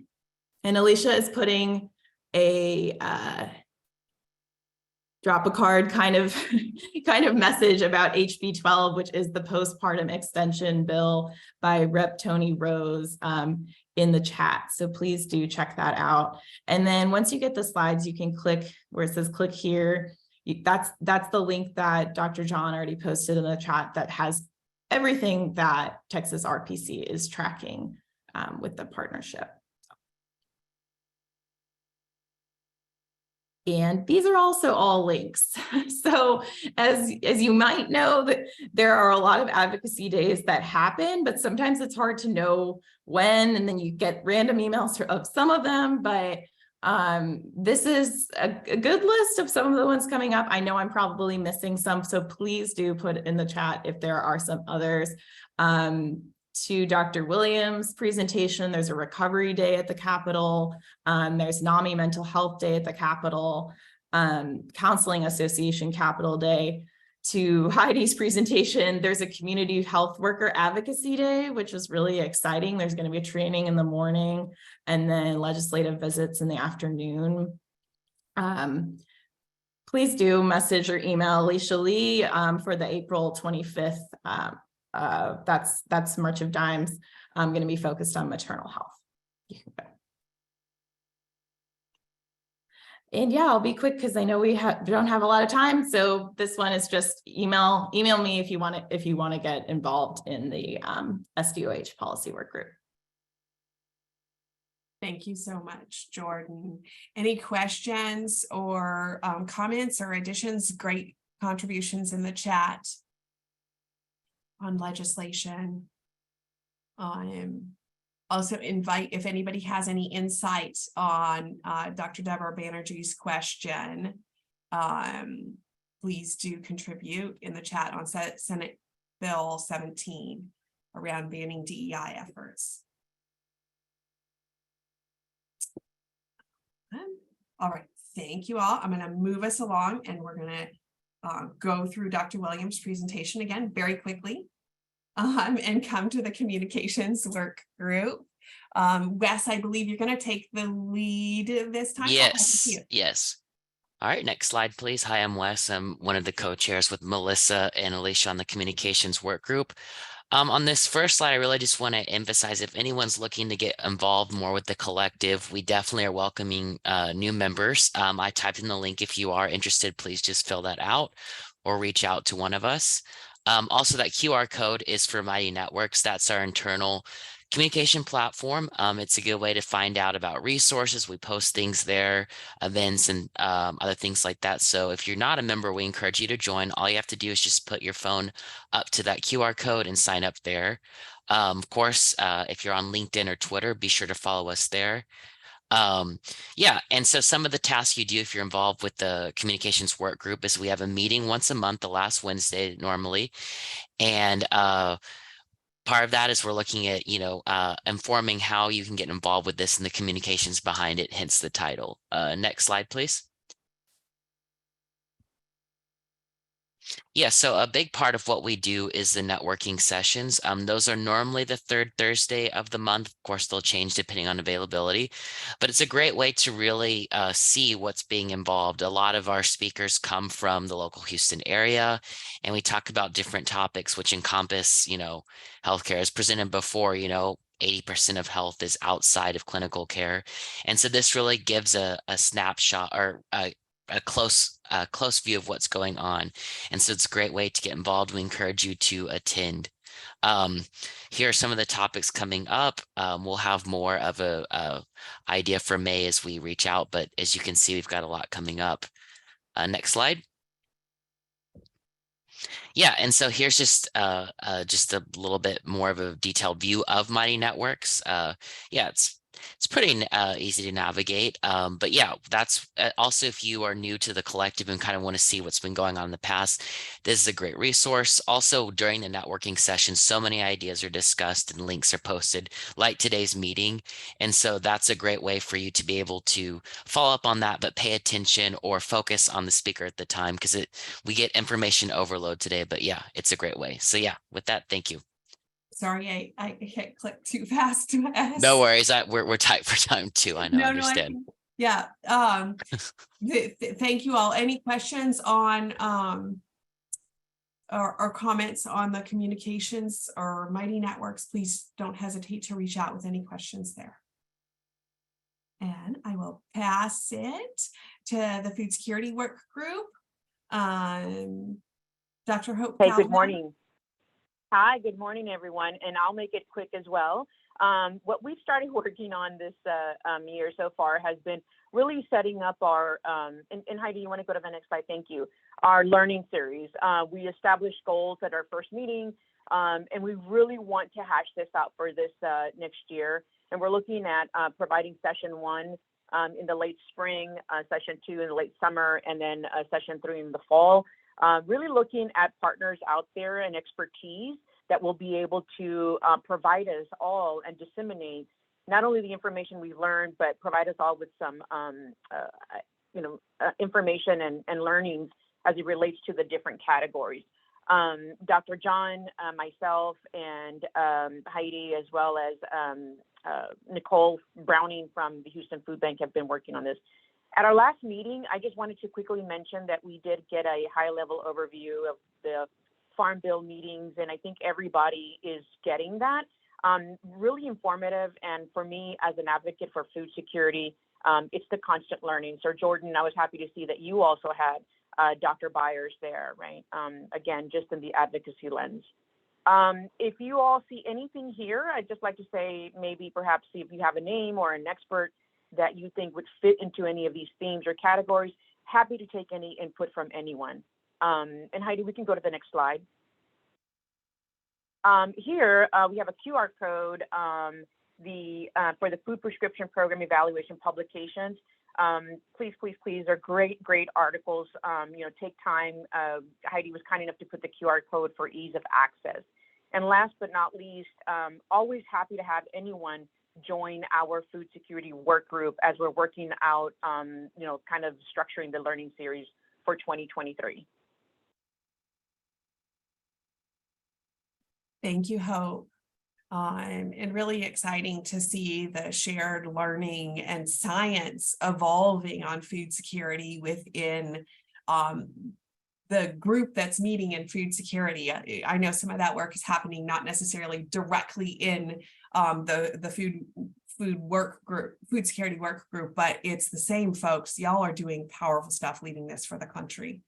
Alicia is putting a drop a card kind of message about HB 12, which is the postpartum extension bill by Rep. Tony Rose in the chat. So please do check that out. And then once you get the slides, you can click where it says click here. That's the link that Dr. John already posted in the chat that has everything that Texas RPC is tracking with the partnership. And these are also all links. So as you might know, that there are a lot of advocacy days that happen, but sometimes it's hard to know when, and then you get random emails of some of them, but this is a good list of some of the ones coming up. I know I'm probably missing some, so please do put in the chat if there are some others. To Dr. Williams' presentation, there's a recovery day at the Capitol. There's NAMI Mental Health Day at the Capitol, Counseling Association Capitol Day. To Heidi's presentation, there's a Community Health Worker Advocacy Day, which is really exciting. There's going to be a training in the morning and then legislative visits in the afternoon. Please do message or email Alicia Lee for the April 25th. That's March of Dimes. I'm going to be focused on maternal health. And yeah, I'll be quick because I know we don't have a lot of time. So this one is just email me if you want to get involved in the SDOH policy work group. Thank you so much, Jordan. Any questions or comments or additions? Great contributions in the chat on legislation. Also invite, if anybody has any insights on Dr. Deborah Banerjee's question, please do contribute in the chat on Senate Bill 17 around banning DEI efforts. All right, thank you all. I'm going to move us along and we're going to go through Dr. Williams' presentation again very quickly and come to the communications work group. Wes, I believe you're going to take the lead this time. Yes, yes. All right, next slide, please. Hi, I'm Wes. I'm one of the co-chairs with Melissa and Alicia on the communications work group. On this first slide, I really just want to emphasize if anyone's looking to get involved more with the collective, we definitely are welcoming new members. I typed in the link. If you are interested, please just fill that out or reach out to one of us. Also, that QR code is for Mighty Networks. That's our internal communication platform. It's a good way to find out about resources. We post things there, events and other things like that. So if you're not a member, we encourage you to join. All you have to do is just put your phone up to that QR code and sign up there. Of course, if you're on LinkedIn or Twitter, be sure to follow us there. Yeah, and so some of the tasks you do if you're involved with the communications work group is we have a meeting once a month, the last Wednesday normally, and part of that is we're looking at, informing how you can get involved with this and the communications behind it, hence the title. Next slide, please. Yeah, so a big part of what we do is the networking sessions. Those are normally the third Thursday of the month. Of course, they'll change depending on availability, but it's a great way to really see what's being involved. A lot of our speakers come from the local Houston area, and we talk about different topics which encompass, healthcare. As presented before, 80% of health is outside of clinical care. And so this really gives a snapshot or a close view of what's going on. And so it's a great way to get involved. We encourage you to attend. Here are some of the topics coming up. We'll have more of a idea for May as we reach out, but as you can see, we've got a lot coming up. Next slide. Yeah, and so here's just a little bit more of a detailed view of Mighty Networks. Yeah, it's pretty easy to navigate, but yeah, that's also if you are new to the collective and kind of want to see what's been going on in the past, this is a great resource. Also, during the networking session, so many ideas are discussed and links are posted, like today's meeting, and so that's a great way for you to be able to follow up on that, but pay attention or focus on the speaker at the time, because we get information overload today. But yeah, it's a great way. So yeah, with that, thank you. Sorry, I hit click too fast. No worries. We're tight for time too. I know, No, understand. yeah. Thank you all. Any questions on or comments on the communications or Mighty Networks? Please don't hesitate to reach out with any questions there. And I will pass it to the Food Security Work Group. Dr. Hope. Hey, Callahan. good morning. Hi, good morning, everyone. And I'll make it quick as well. What we've started working on this year so far has been really setting up our, and Heidi, you want to go to the next slide? Thank you. Our learning series. We established goals at our first meeting, and we really want to hash this out for this next year. And we're looking at providing session 1 in the late spring, session 2 in the late summer, and then session 3 in the fall. Really looking at partners out there and expertise that will be able to provide us all and disseminate not only the information we've learned, but provide us all with some, information and learnings as it relates to the different categories. Dr. John, myself, and Heidi, as well as Nicole Browning from the Houston Food Bank have been working on this. At our last meeting, I just wanted to quickly mention that we did get a high-level overview of the Farm Bill meetings, and I think everybody is getting that. Really informative, and for me as an advocate for food security, it's the constant learning. So Jordan, I was happy to see that you also had Dr. Byers there, right? Again, just in the advocacy lens. If you all see anything here, I'd just like to say maybe perhaps see if you have a name or an expert that you think would fit into any of these themes or categories. Happy to take any input from anyone. And Heidi, we can go to the next slide. Here we have a QR code for the food prescription program evaluation publications. Please, please, please, are great articles. Take time. Heidi was kind enough to put the QR code for ease of access. And last but not least, always happy to have anyone join our food security work group as we're working out, kind of structuring the learning series for 2023. Thank you, Hope. And really exciting to see the shared learning and science evolving on food security within the group that's meeting in food security. I know some of that work is happening not necessarily directly in the food security work group, but it's the same folks. Y'all are doing powerful stuff leading this for the country.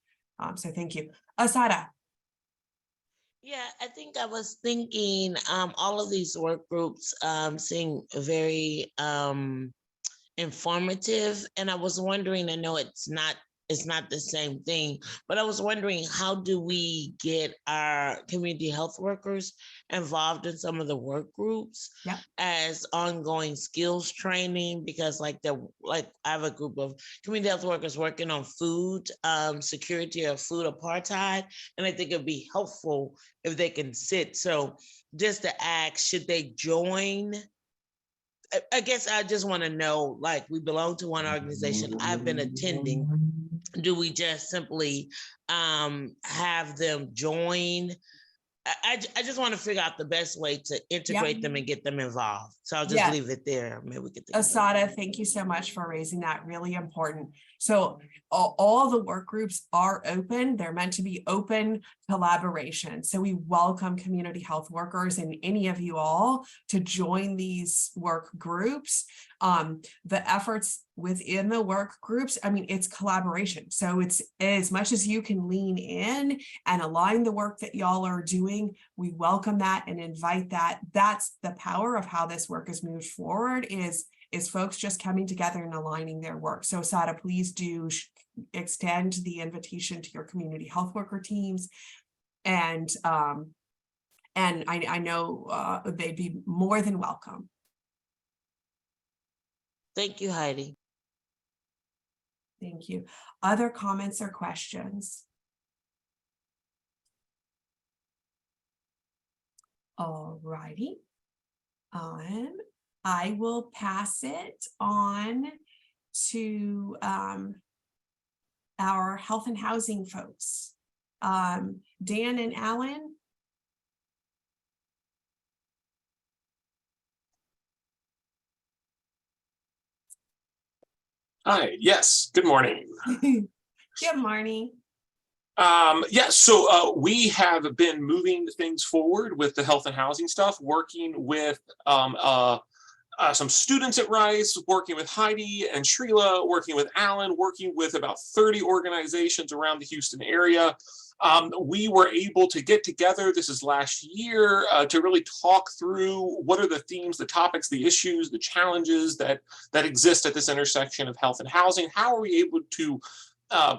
So thank you. Asada. Yeah, I think I was thinking all of these work groups seem very informative, and I was wondering, I know it's not the same thing, but I was wondering, how do we get our community health workers involved in some of the work groups as ongoing skills training? Because I have a group of community health workers working on food security or food apartheid, and I think it'd be helpful if they can sit. So just to ask, should they join? I guess I just want to know, we belong to one organization, I've been attending. Do we just simply have them join? I just want to figure out the best way to integrate them and get them involved. So I'll just leave it there. Maybe we could. Asada, thank you so much for raising that. Really important. So all the work groups are open. They're meant to be open collaboration. So we welcome community health workers and any of you all to join these work groups. The efforts within the work groups, it's collaboration. So it's as much as you can lean in and align the work that y'all are doing, we welcome that and invite that. That's the power of how this work is moved forward, is folks just coming together and aligning their work. So Asada, please do extend the invitation to your community health worker teams. And I know they'd be more than welcome. Thank you, Heidi. Thank you. Other comments or questions? All righty. I will pass it on to our health and housing folks. Dan and Alan. Hi, yes, good morning. Good morning. Yeah, so we have been moving things forward with the health and housing stuff, working with some students at Rice, working with Heidi and Srila, working with Alan, working with about 30 organizations around the Houston area. We were able to get together, this is last year, to really talk through what are the themes, the topics, the issues, the challenges that exist at this intersection of health and housing. How are we able to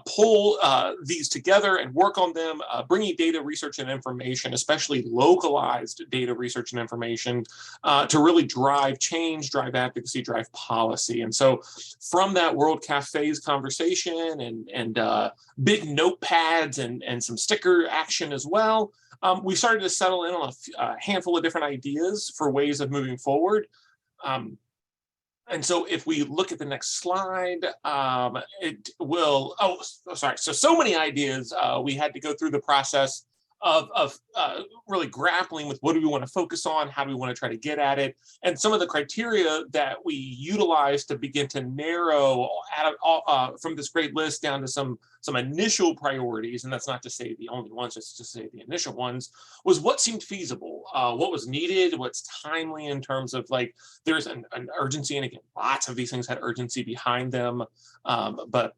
pull these together and work on them, bringing data, research, and information, especially localized data, research, and information, to really drive change, drive advocacy, drive policy. And so from that World Cafes conversation and big notepads and some sticker action as well, we started to settle in on a handful of different ideas for ways of moving forward. And so if we look at the next slide, it will, sorry. So many ideas. We had to go through the process of really grappling with what do we want to focus on, how do we want to try to get at it, and some of the criteria that we utilized to begin to narrow from this great list down to some initial priorities, and that's not to say the only ones, just to say the initial ones, was what seemed feasible, what was needed, what's timely in terms of like, there's an urgency, and again, lots of these things had urgency behind them, but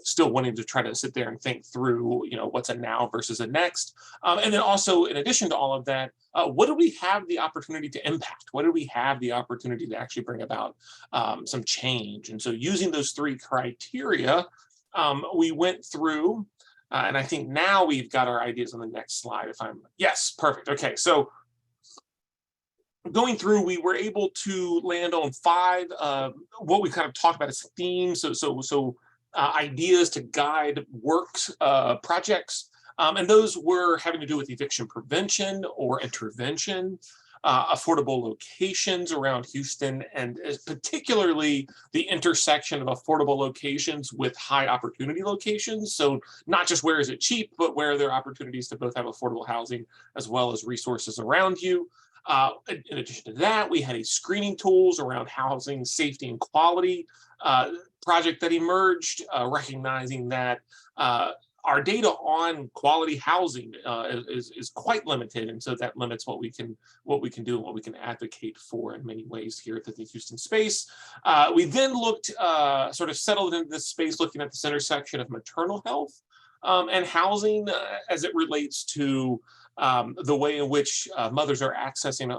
still wanting to try to sit there and think through, what's a now versus a next. And then also, in addition to all of that, what do we have the opportunity to impact? What do we have the opportunity to actually bring about some change? And so using those three criteria, we went through, and I think now we've got our ideas on the next slide. Yes, perfect. Okay, so going through, we were able to land on 5, what we kind of talked about as themes. So ideas to guide works, projects. And those were having to do with eviction prevention or intervention, affordable locations around Houston, and particularly the intersection of affordable locations with high opportunity locations. So not just where is it cheap, but where there are opportunities to both have affordable housing as well as resources around you. In addition to that, we had a screening tools around housing safety and quality project that emerged, recognizing that our data on quality housing is quite limited, and so that limits what we can do and what we can advocate for in many ways here at the Houston space. We then looked, sort of settled into this space, looking at this intersection of maternal health and housing as it relates to the way in which mothers are accessing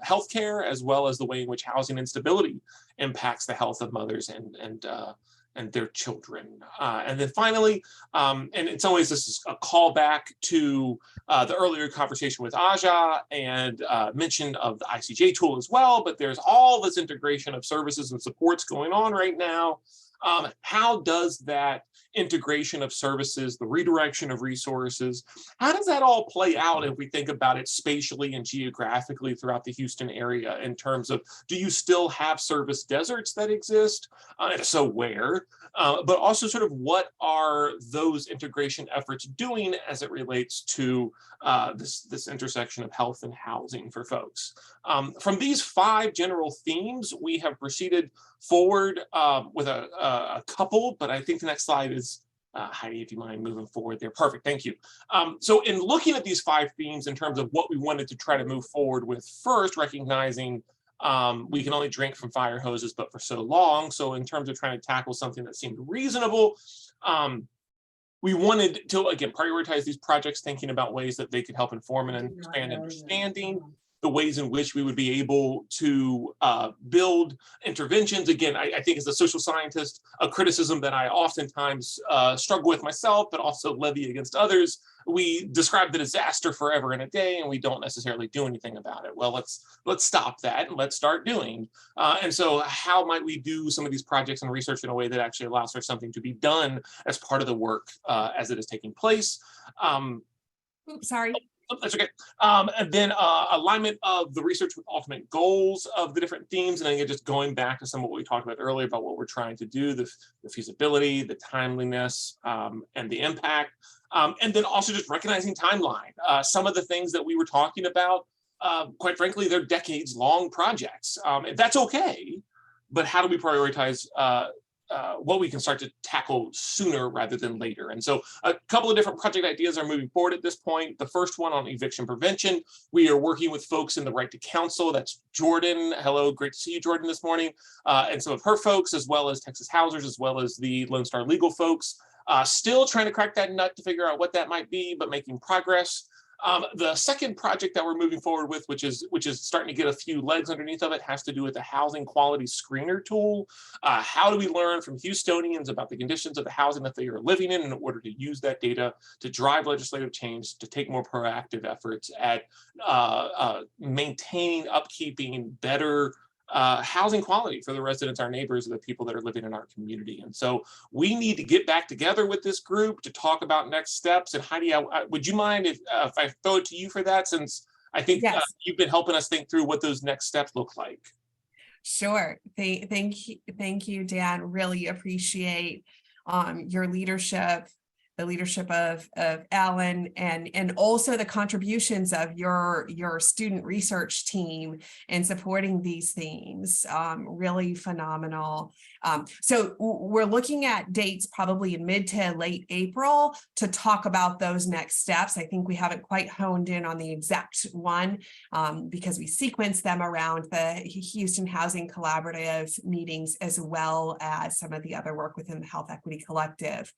healthcare, as well as the way in which housing instability impacts the health of mothers and their children. And then finally, and in some ways this is a callback to the earlier conversation with Aja and mention of the ICJ tool as well, but there's all this integration of services and supports going on right now. How does that integration of services, the redirection of resources, how does that all play out if we think about it spatially and geographically throughout the Houston area in terms of, do you still have service deserts that exist? If so, where? But also sort of what are those integration efforts doing as it relates to this intersection of health and housing for folks? From these 5 general themes, we have proceeded forward with a couple, but I think the next slide is, Heidi, if you mind moving forward there. Perfect, thank you. So in looking at these 5 themes in terms of what we wanted to try to move forward with, first recognizing we can only drink from fire hoses, but for so long. So in terms of trying to tackle something that seemed reasonable, we wanted to, again, prioritize these projects, thinking about ways that they could help inform and expand understanding, the ways in which we would be able to build interventions. Again, I think as a social scientist, a criticism that I oftentimes struggle with myself, but also levy against others. We describe the disaster forever in a day, and we don't necessarily do anything about it. Well, let's stop that and let's start doing. And so how might we do some of these projects and research in a way that actually allows for something to be done as part of the work as it is taking place? Oops, sorry. Oh, that's okay. And then alignment of the research with ultimate goals of the different themes. And again, just going back to some of what we talked about earlier about what we're trying to do, the feasibility, the timeliness, and the impact. And then also just recognizing timeline. Some of the things that we were talking about, quite frankly, they're decades long projects. And that's okay. But how do we prioritize what we can start to tackle sooner rather than later. And so a couple of different project ideas are moving forward at this point. The first one on eviction prevention, we are working with folks in the Right to Counsel. That's Jordan. Hello, great to see you, Jordan, this morning. And some of her folks, as well as Texas Housers, as well as the Lone Star Legal folks. Still trying to crack that nut to figure out what that might be, but making progress. The second project that we're moving forward with, which is starting to get a few legs underneath of it, has to do with the housing quality screener tool. How do we learn from Houstonians about the conditions of the housing that they are living in order to use that data to drive legislative change, to take more proactive efforts at maintaining, upkeeping better housing quality for the residents, our neighbors, and the people that are living in our community. And so we need to get back together with this group to talk about next steps. And Heidi, would you mind if I throw it to you for that, since I think Yes. You've been helping us think through what those next steps look like? Sure. Thank you, Dan. Really appreciate your leadership, the leadership of Alan, and also the contributions of your student research team in supporting these themes. Really phenomenal. So we're looking at dates probably in mid to late April to talk about those next steps. I think we haven't quite honed in on the exact one because we sequence them around the Houston Housing Collaborative meetings, as well as some of the other work within the Health Equity Collective.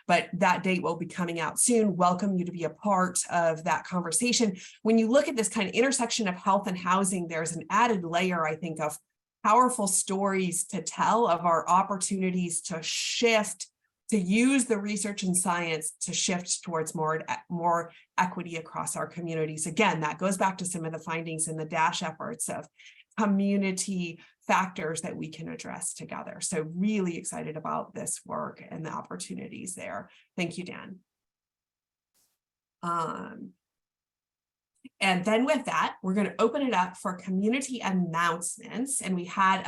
But that date will be coming out soon. Welcome you to be a part of that conversation. When you look at this kind of intersection of health and housing, there's an added layer, I think, of powerful stories to tell of our opportunities to shift, to use the research and science to shift towards more equity across our communities. Again, that goes back to some of the findings in the DASH efforts of community factors that we can address together. So really excited about this work and the opportunities there. Thank you, Dan. And then with that, we're going to open it up for community announcements. And we had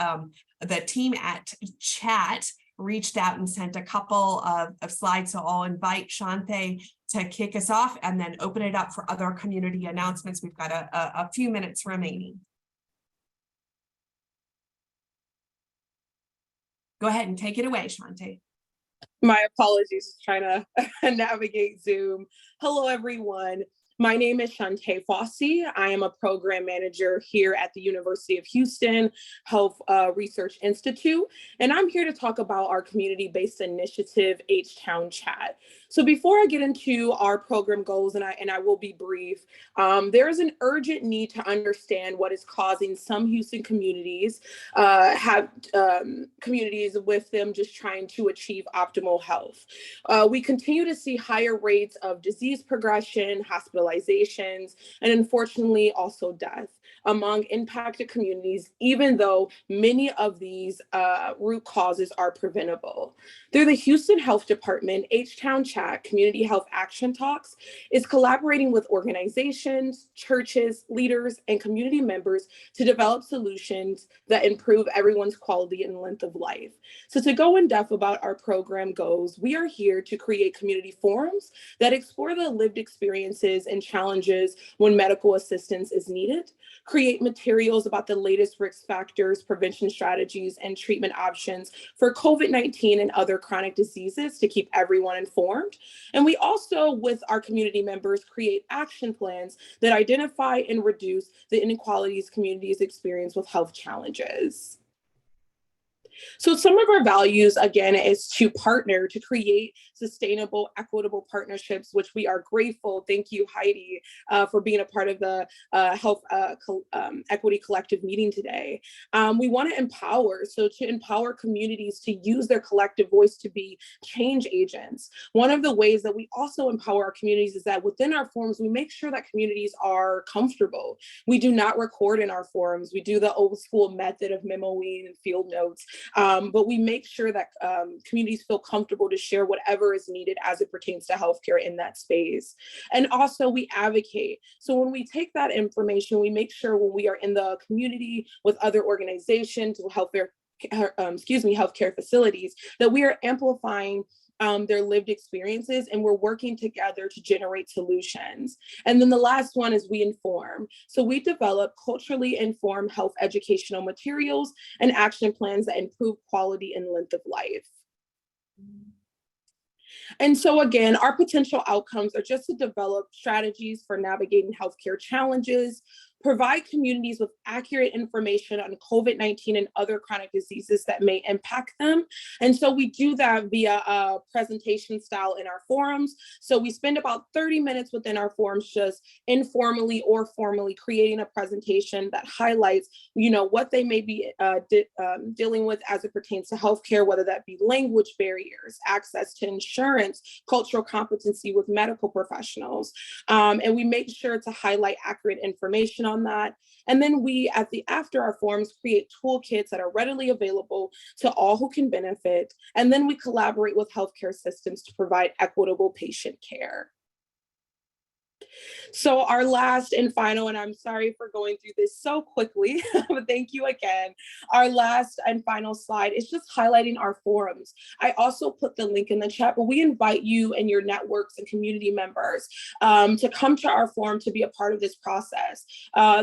the team at chat reached out and sent a couple of slides. So I'll invite Shante to kick us off and then open it up for other community announcements. We've got a few minutes remaining. Go ahead and take it away, Shante. My apologies, trying to navigate Zoom. Hello, everyone. My name is Shante Fossey. I am a program manager here at the University of Houston Health Research Institute, and I'm here to talk about our community-based initiative, H-Town Chat. So before I get into our program goals, and I will be brief, there is an urgent need to understand what is causing some Houston communities have communities with them just trying to achieve optimal health. We continue to see higher rates of disease progression, hospitalizations, and unfortunately also death among impacted communities, even though many of these root causes are preventable. Through the Houston Health Department, H-Town Chat Community Health Action Talks is collaborating with organizations, churches, leaders, and community members to develop solutions that improve everyone's quality and length of life. So to go in depth about our program goals, we are here to create community forums that explore the lived experiences and challenges when medical assistance is needed, create materials about the latest risk factors, prevention strategies, and treatment options for COVID-19 and other chronic diseases to keep everyone informed. And we also, with our community members, create action plans that identify and reduce the inequalities communities experience with health challenges. So some of our values, again, is to partner to create sustainable, equitable partnerships, which we are grateful. Thank you, Heidi, for being a part of the Health Equity Collective meeting today. We want to empower, so to empower communities to use their collective voice to be change agents. One of the ways that we also empower our communities is that within our forums, we make sure that communities are comfortable. We do not record in our forums. We do the old school method of memoing and field notes. But we make sure that communities feel comfortable to share whatever is needed as it pertains to healthcare in that space. And also we advocate. So when we take that information, we make sure when we are in the community with other organizations, healthcare facilities, that we are amplifying their lived experiences, and we're working together to generate solutions. And then the last one is we inform. So we develop culturally informed health educational materials and action plans that improve quality and length of life. And so again, our potential outcomes are just to develop strategies for navigating healthcare challenges, provide communities with accurate information on COVID-19 and other chronic diseases that may impact them. And so we do that via a presentation style in our forums. So we spend about 30 minutes within our forums just informally or formally creating a presentation that highlights, what they may be dealing with as it pertains to healthcare, whether that be language barriers, access to insurance, cultural competency with medical professionals. And we make sure to highlight accurate information on that. And then we, after our forums, create toolkits that are readily available to all who can benefit. And then we collaborate with healthcare systems to provide equitable patient care. So our last and final, and I'm sorry for going through this so quickly, but thank you again. Our last and final slide is just highlighting our forums. I also put the link in the chat, but we invite you and your networks and community members to come to our forum to be a part of this process.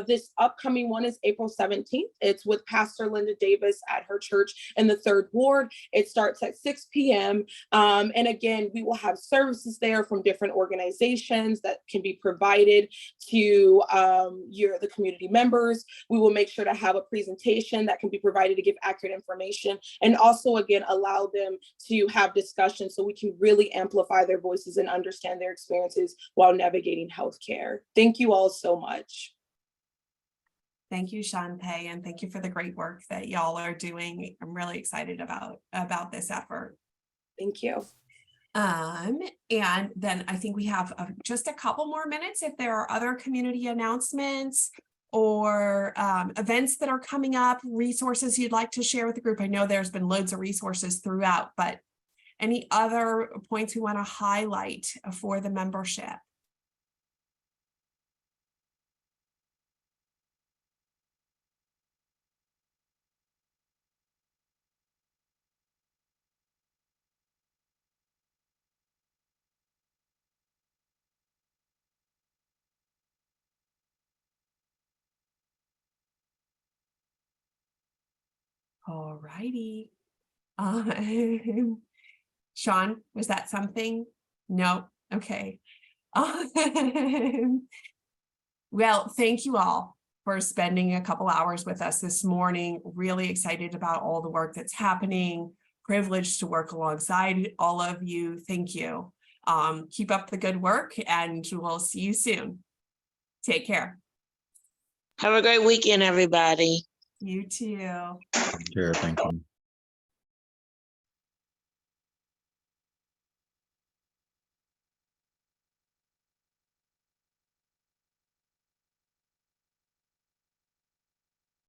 This upcoming one is April 17th. It's with Pastor Linda Davis at her church in the 3rd Ward. It starts at 6 p.m. And again, we will have services there from different organizations that can be provided to the community members. We will make sure to have a presentation that can be provided to give accurate information, and also again allow them to have discussions so we can really amplify their voices and understand their experiences while navigating healthcare. Thank you all so much. Thank you, Shantae, and thank you for the great work that y'all are doing. I'm really excited about this effort. Thank you. And then I think we have just a couple more minutes if there are other community announcements or events that are coming up, resources you'd like to share with the group. I know there's been loads of resources throughout, but any other points we want to highlight for the membership? All righty. Sean, was that something? No. Okay. Well, thank you all for spending a couple hours with us this morning. Really excited about all the work that's happening. Privileged to work alongside all of you. Thank you. Keep up the good work, and we'll see you soon. Take care. Have a great weekend, everybody. You too. Sure, thank you.